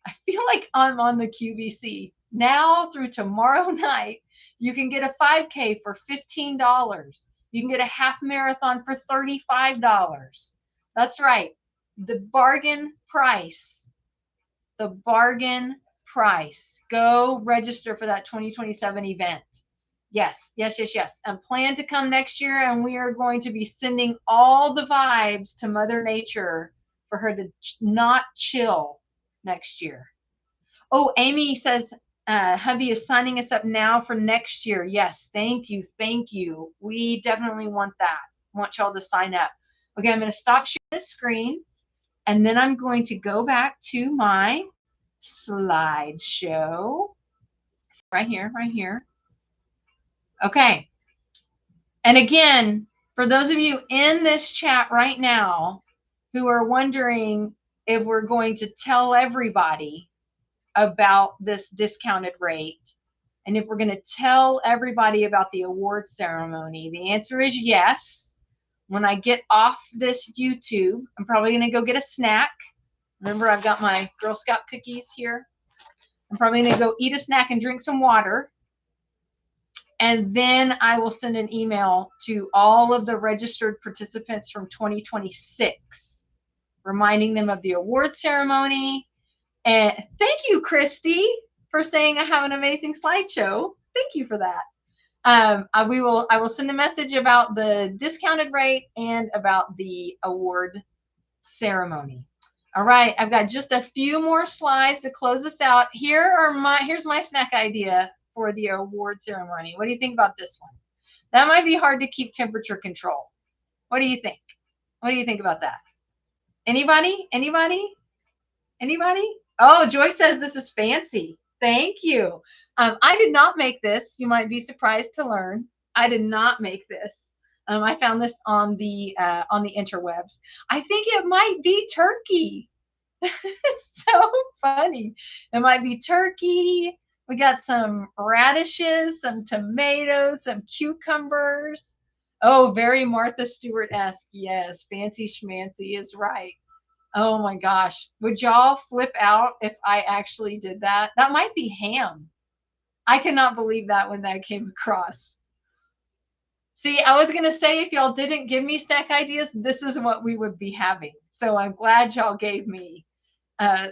I feel like I'm on the QVC. Now through tomorrow night, you can get a 5K for $15. You can get a half marathon for $35. That's right. The bargain price. The bargain price. Go register for that 2027 event. Yes. And plan to come next year, and we are going to be sending all the vibes to Mother Nature for her to not chill next year. Oh, Amy says, hubby is signing us up now for next year. Yes, thank you. We definitely want that. Want y'all to sign up. Okay, I'm going to stop sharing this screen. And then I'm going to go back to my slideshow. Right here, right here. Okay. And again, for those of you in this chat right now who are wondering if we're going to tell everybody about this discounted rate and if we're going to tell everybody about the award ceremony, the answer is yes. When I get off this YouTube, I'm probably going to go get a snack. Remember, I've got my Girl Scout cookies here. I'm probably going to go eat a snack and drink some water. And then I will send an email to all of the registered participants from 2026, reminding them of the award ceremony. And thank you, Christy, for saying I have an amazing slideshow. Thank you for that. I will send a message about the discounted rate and about the award ceremony. All right, I've got just a few more slides to close this out. Here's my snack idea for the award ceremony. What do you think about this one? That might be hard to keep temperature control. What do you think? What do you think about that? Anybody? Anybody? Anybody? Oh, Joy says this is fancy. Thank you. I did not make this. You might be surprised to learn. I did not make this. I found this on the interwebs. I think it might be turkey. It's so funny. It might be turkey. We got some radishes, some tomatoes, some cucumbers. Oh, very Martha Stewart-esque. Yes, fancy schmancy is right. Oh my gosh. Would y'all flip out if I actually did that? That might be ham. I cannot believe that when that came across. See, I was going to say if y'all didn't give me snack ideas, this is what we would be having. So I'm glad y'all gave me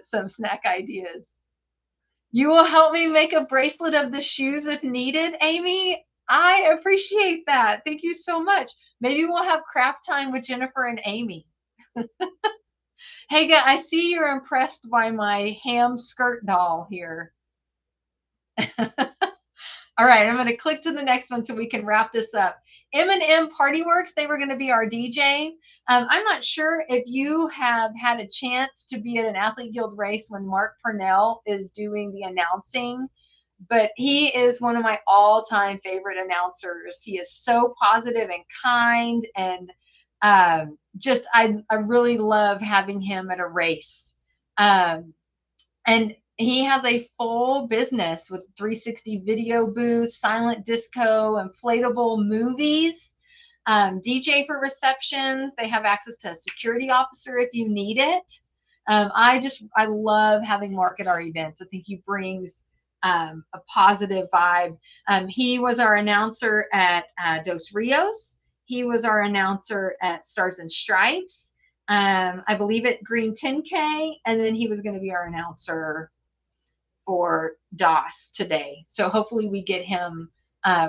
some snack ideas. You will help me make a bracelet of the shoes if needed, Amy. I appreciate that. Thank you so much. Maybe we'll have craft time with Jennifer and Amy. Hey, guys, I see you're impressed by my ham skirt doll here. All right, I'm going to click to the next one so we can wrap this up. M&M Party Works, they were going to be our DJ. I'm not sure if you have had a chance to be at an Athlete Guild race when Mark Purnell is doing the announcing, but he is one of my all-time favorite announcers. He is so positive and kind, and just I really love having him at a race. And he has a full business with 360 video booth, silent disco, inflatable movies, DJ for receptions. They have access to a security officer if you need it. I love having Mark at our events. I think he brings a positive vibe. He was our announcer at Dos Rios. He was our announcer at Stars and Stripes. I believe at Green 10K, and then he was going to be our announcer for DOS today. So hopefully we get him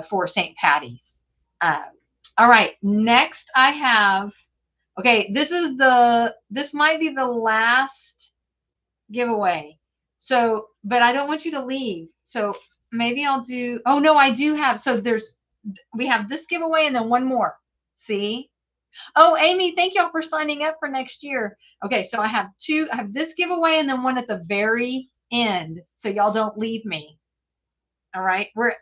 for St. Patty's. All right, next I have, okay, this might be the last giveaway. So, but I don't want you to leave. So maybe I'll do, oh no, I do have, so we have this giveaway and then one more. See? Oh, Amy, thank y'all for signing up for next year. Okay, so I have this giveaway and then one at the very end, so y'all don't leave me. All right, we're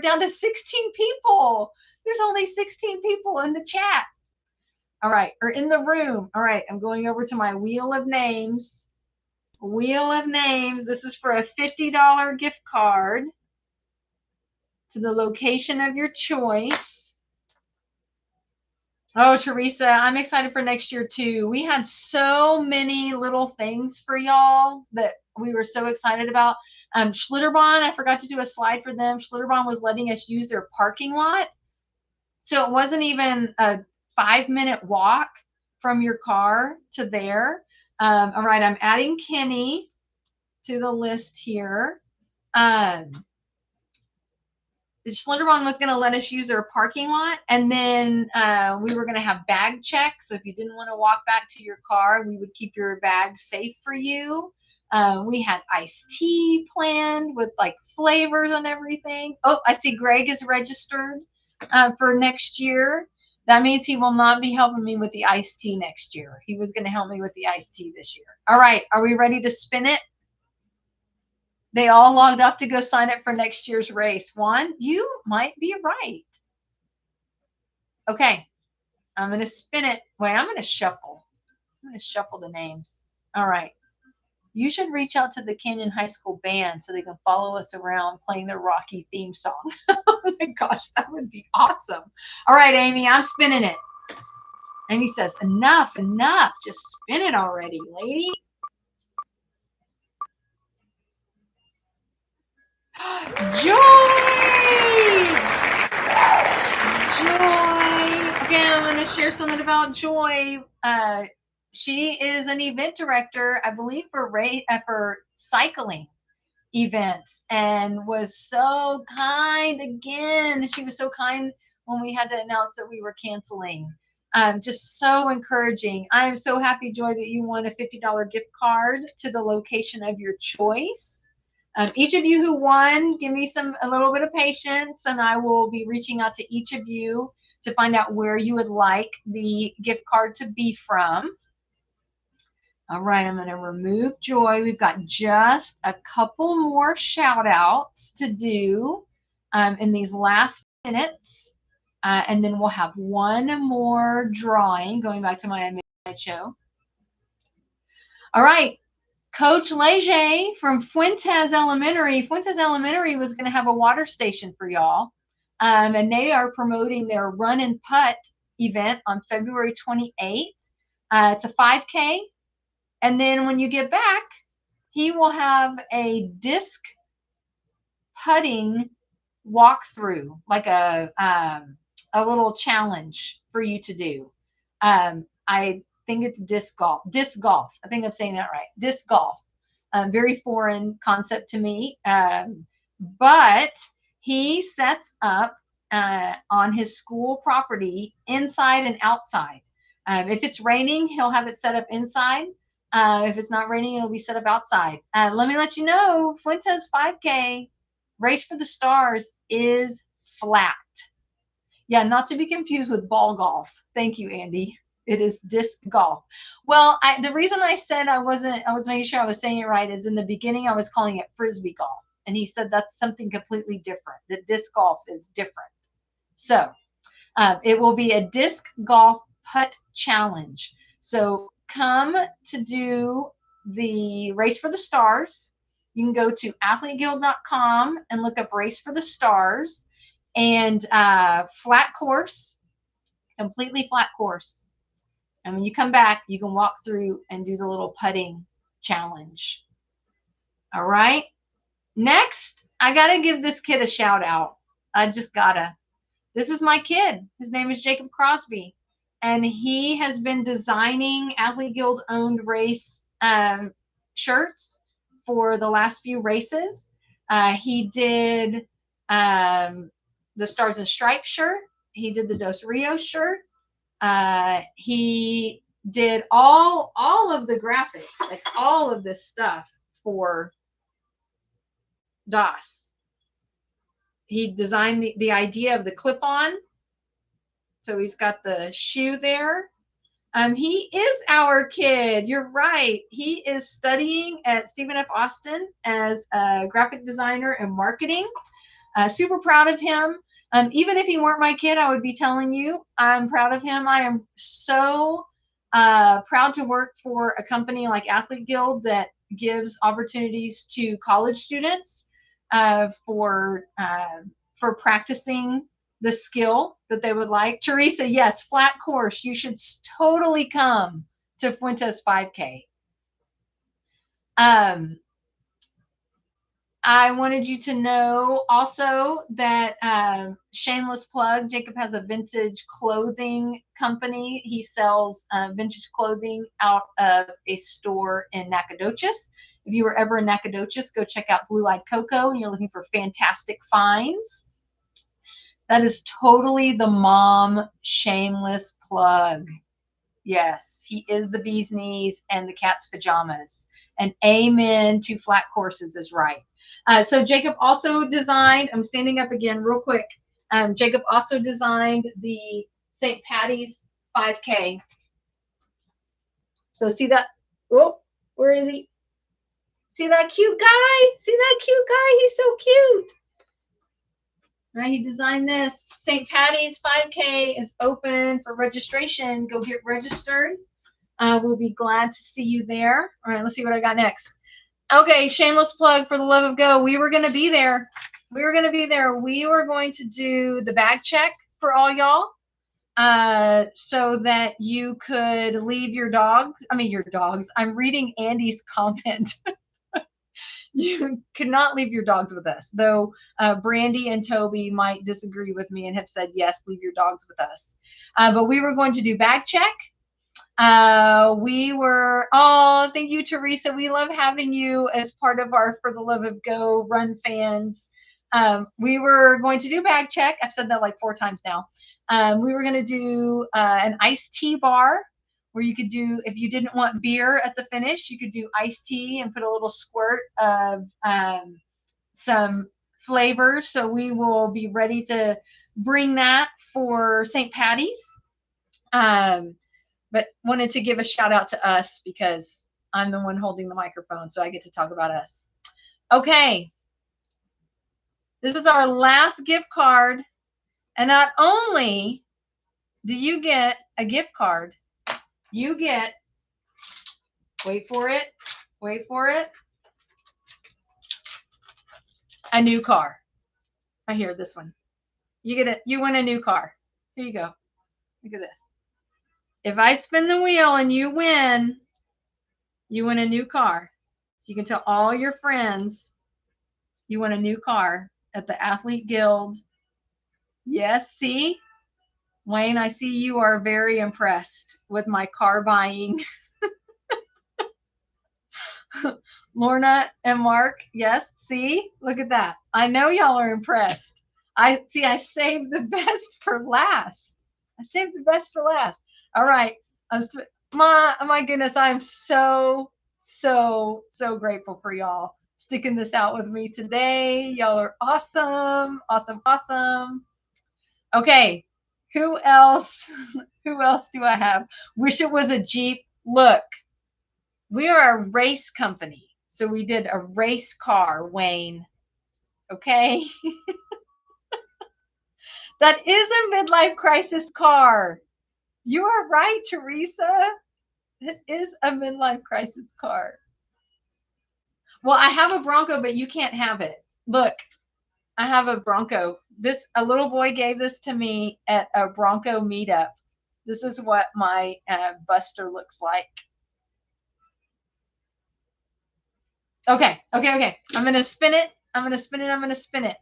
down to 16 people. There's only 16 people in the chat. All right, or in the room. All right, I'm going over to my wheel of names. Wheel of names. This is for a $50 gift card to the location of your choice. Oh, Teresa, I'm excited for next year too. We had so many little things for y'all that we were so excited about. Schlitterbahn, I forgot to do a slide for them. Schlitterbahn was letting us use their parking lot. So it wasn't even a 5-minute walk from your car to there. All right, I'm adding Kenny to the list here. Schlitterbahn was going to let us use their parking lot, and then we were going to have bag checks. So if you didn't want to walk back to your car, we would keep your bag safe for you. We had iced tea planned with like flavors and everything. Oh, I see Greg is registered for next year. That means he will not be helping me with the iced tea next year. He was going to help me with the iced tea this year. All right. Are we ready to spin it? They all logged off to go sign up for next year's race. Juan, you might be right. Okay. I'm going to spin it. Wait, I'm going to shuffle. I'm going to shuffle the names. All right. You should reach out to the Canyon High School band so they can follow us around playing their Rocky theme song. Oh my gosh, that would be awesome. All right, Amy, I'm spinning it. Amy says, enough, enough. Just spin it already, lady. Joy! Joy! Okay, I'm going to share something about Joy. She is an event director, I believe, for cycling events, and was so kind again. She was so kind when we had to announce that we were canceling. Just so encouraging. I am so happy, Joy, that you won a $50 gift card to the location of your choice. Each of you who won, give me a little bit of patience, and I will be reaching out to each of you to find out where you would like the gift card to be from. All right, I'm going to remove Joy. We've got just a couple more shout outs to do in these last minutes. And then we'll have one more drawing, going back to my show. All right, Coach Leger from Fuentes Elementary. Fuentes Elementary was going to have a water station for y'all. And they are promoting their run and putt event on February 28th. It's a 5K. And then when you get back, he will have a disc putting walkthrough, like a little challenge for you to do. I think it's disc golf. Disc golf. I think I'm saying that right. Disc golf. Very foreign concept to me. But he sets up on his school property, inside and outside. If it's raining, he'll have it set up inside. If it's not raining, it'll be set up outside. Let me let you know, Fuentes 5K, Race for the Stars, is flat. Yeah, not to be confused with ball golf. Thank you, Andy. It is disc golf. Well, the reason I said I was making sure I was saying it right is in the beginning I was calling it frisbee golf. And he said that's something completely different. That disc golf is different. So it will be a disc golf putt challenge. So come to do the Race for the Stars. You can go to athleteguild.com and look up Race for the Stars, and flat course, completely flat course. And when you come back, you can walk through and do the little putting challenge. All right. Next, I got to give this kid a shout out. I just gotta. This is my kid. His name is Jacob Crosby. And he has been designing Athlete Guild owned race shirts for the last few races. He did the Stars and Stripes shirt. He did the Dos Rios shirt. He did all of the graphics, like all of this stuff for DOS. He designed the idea of the clip-on. So he's got the shoe there. He is our kid. You're right. He is studying at Stephen F. Austin as a graphic designer and marketing. Super proud of him. Even if he weren't my kid, I would be telling you I'm proud of him. I am so proud to work for a company like Athlete Guild that gives opportunities to college students for practicing the skill that they would like. Teresa, yes, flat course. You should totally come to Fuentes 5K. I wanted you to know also that shameless plug, Jacob has a vintage clothing company. He sells vintage clothing out of a store in Nacogdoches. If you were ever in Nacogdoches, go check out Blue Eyed Cocoa and you're looking for fantastic finds. That is totally the mom shameless plug. Yes, he is the bee's knees and the cat's pajamas. And amen to flat courses is right. So Jacob also designed, I'm standing up again real quick. Jacob also designed the St. Patty's 5K. So see that? Oh, where is he? See that cute guy? See that cute guy? He's so cute. Right, he designed this. St. Patty's 5K is open for registration. Go get registered. We'll be glad to see you there. All right, let's see what I got next. Okay, shameless plug for the love of go. We were going to be there. We were going to be there. We were going to do the bag check for all y'all so that you could leave your dogs. I mean, your dogs. I'm reading Andy's comment. You could not leave your dogs with us, though Brandy and Toby might disagree with me and have said, yes, leave your dogs with us. But we were going to do bag check. Oh, thank you, Teresa. We love having you as part of our For the Love of Go Run fans. We were going to do bag check. I've said that like 4 times now. We were going to do an iced tea bar where you could do, if you didn't want beer at the finish, you could do iced tea and put a little squirt of some flavors. So we will be ready to bring that for St. Patty's. But wanted to give a shout out to us because I'm the one holding the microphone, so I get to talk about us. Okay. This is our last gift card. And not only do you get a gift card, you get, wait for it, a new car. I hear this one. You win a new car. Here you go. Look at this. If I spin the wheel and you win a new car. So you can tell all your friends you won a new car at the Athlete Guild. Yes, see? Wayne, I see you are very impressed with my car buying. Lorna and Mark, yes, see? Look at that. I know y'all are impressed. I saved the best for last. All right. My goodness, I'm so grateful for y'all sticking this out with me today. Y'all are awesome. Okay, who else do I have? Wish it was a Jeep. Look, we are a race company, so we did a race car, Wayne. Okay. That is a midlife crisis car. You are right, Teresa. It is a midlife crisis car. Well, I have a Bronco, but you can't have it. Look, I have a Bronco. A little boy gave this to me at a Bronco meetup. This is what my Buster looks like. Okay. I'm going to spin it.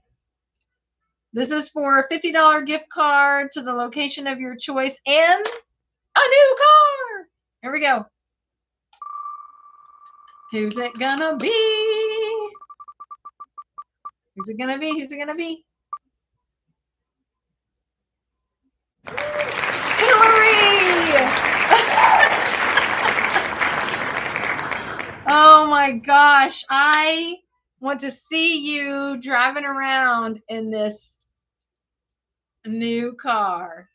This is for a $50 gift card to the location of your choice and a new car. Here we go. Who's it gonna be? Hillary! Oh my gosh. I want to see you driving around in this new car.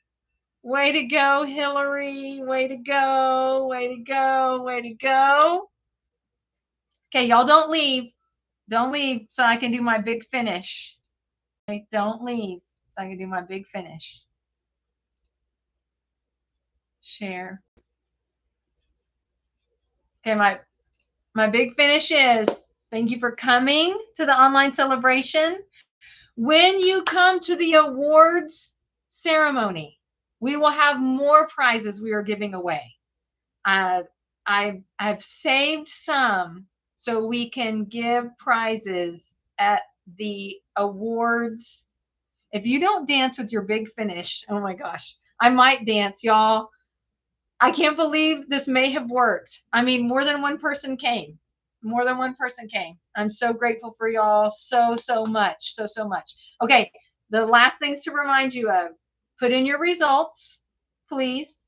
Way to go, Hillary. Way to go. Okay, y'all don't leave. Don't leave so I can do my big finish. Okay, don't leave so I can do my big finish. Share. Okay, my big finish is thank you for coming to the online celebration. When you come to the awards ceremony, we will have more prizes we are giving away. I've saved some so we can give prizes at the awards. If you don't dance with your big finish, oh my gosh, I might dance, y'all. I can't believe this may have worked. I mean, more than one person came. I'm so grateful for y'all so much. Okay, the last things to remind you of. Put in your results, please.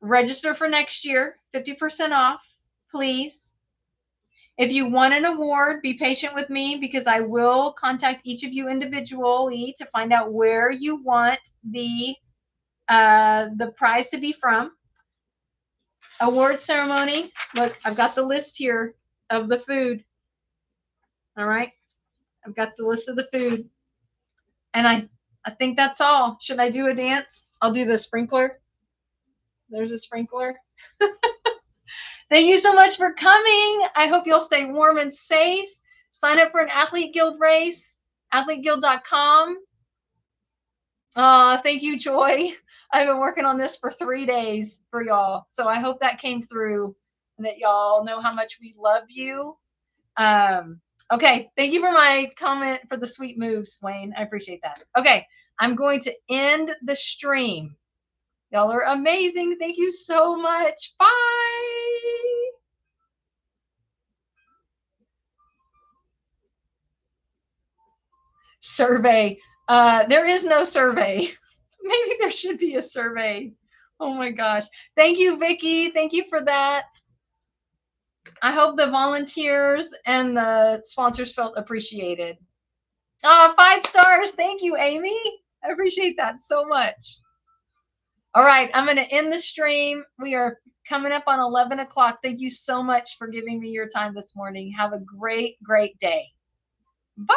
Register for next year, 50% off, please. If you want an award, be patient with me because I will contact each of you individually to find out where you want the prize to be from. Award ceremony. Look, I've got the list here of the food. All right. I've got the list of the food. And I think that's all. Should I do a dance? I'll do the sprinkler. There's a sprinkler. Thank you so much for coming. I hope you'll stay warm and safe. Sign up for an Athlete Guild race, athleteguild.com. Thank you, Joy. I've been working on this for 3 days for y'all. So I hope that came through and that y'all know how much we love you. Okay. Thank you for my comment for the sweet moves, Wayne. I appreciate that. Okay. I'm going to end the stream. Y'all are amazing. Thank you so much. Bye. Survey. There is no survey. Maybe there should be a survey. Oh my gosh. Thank you, Vicki. Thank you for that. I hope the volunteers and the sponsors felt appreciated. 5 stars. Thank you, Amy. I appreciate that so much. All right. I'm going to end the stream. We are coming up on 11 o'clock. Thank you so much for giving me your time this morning. Have a great, great day. Bye.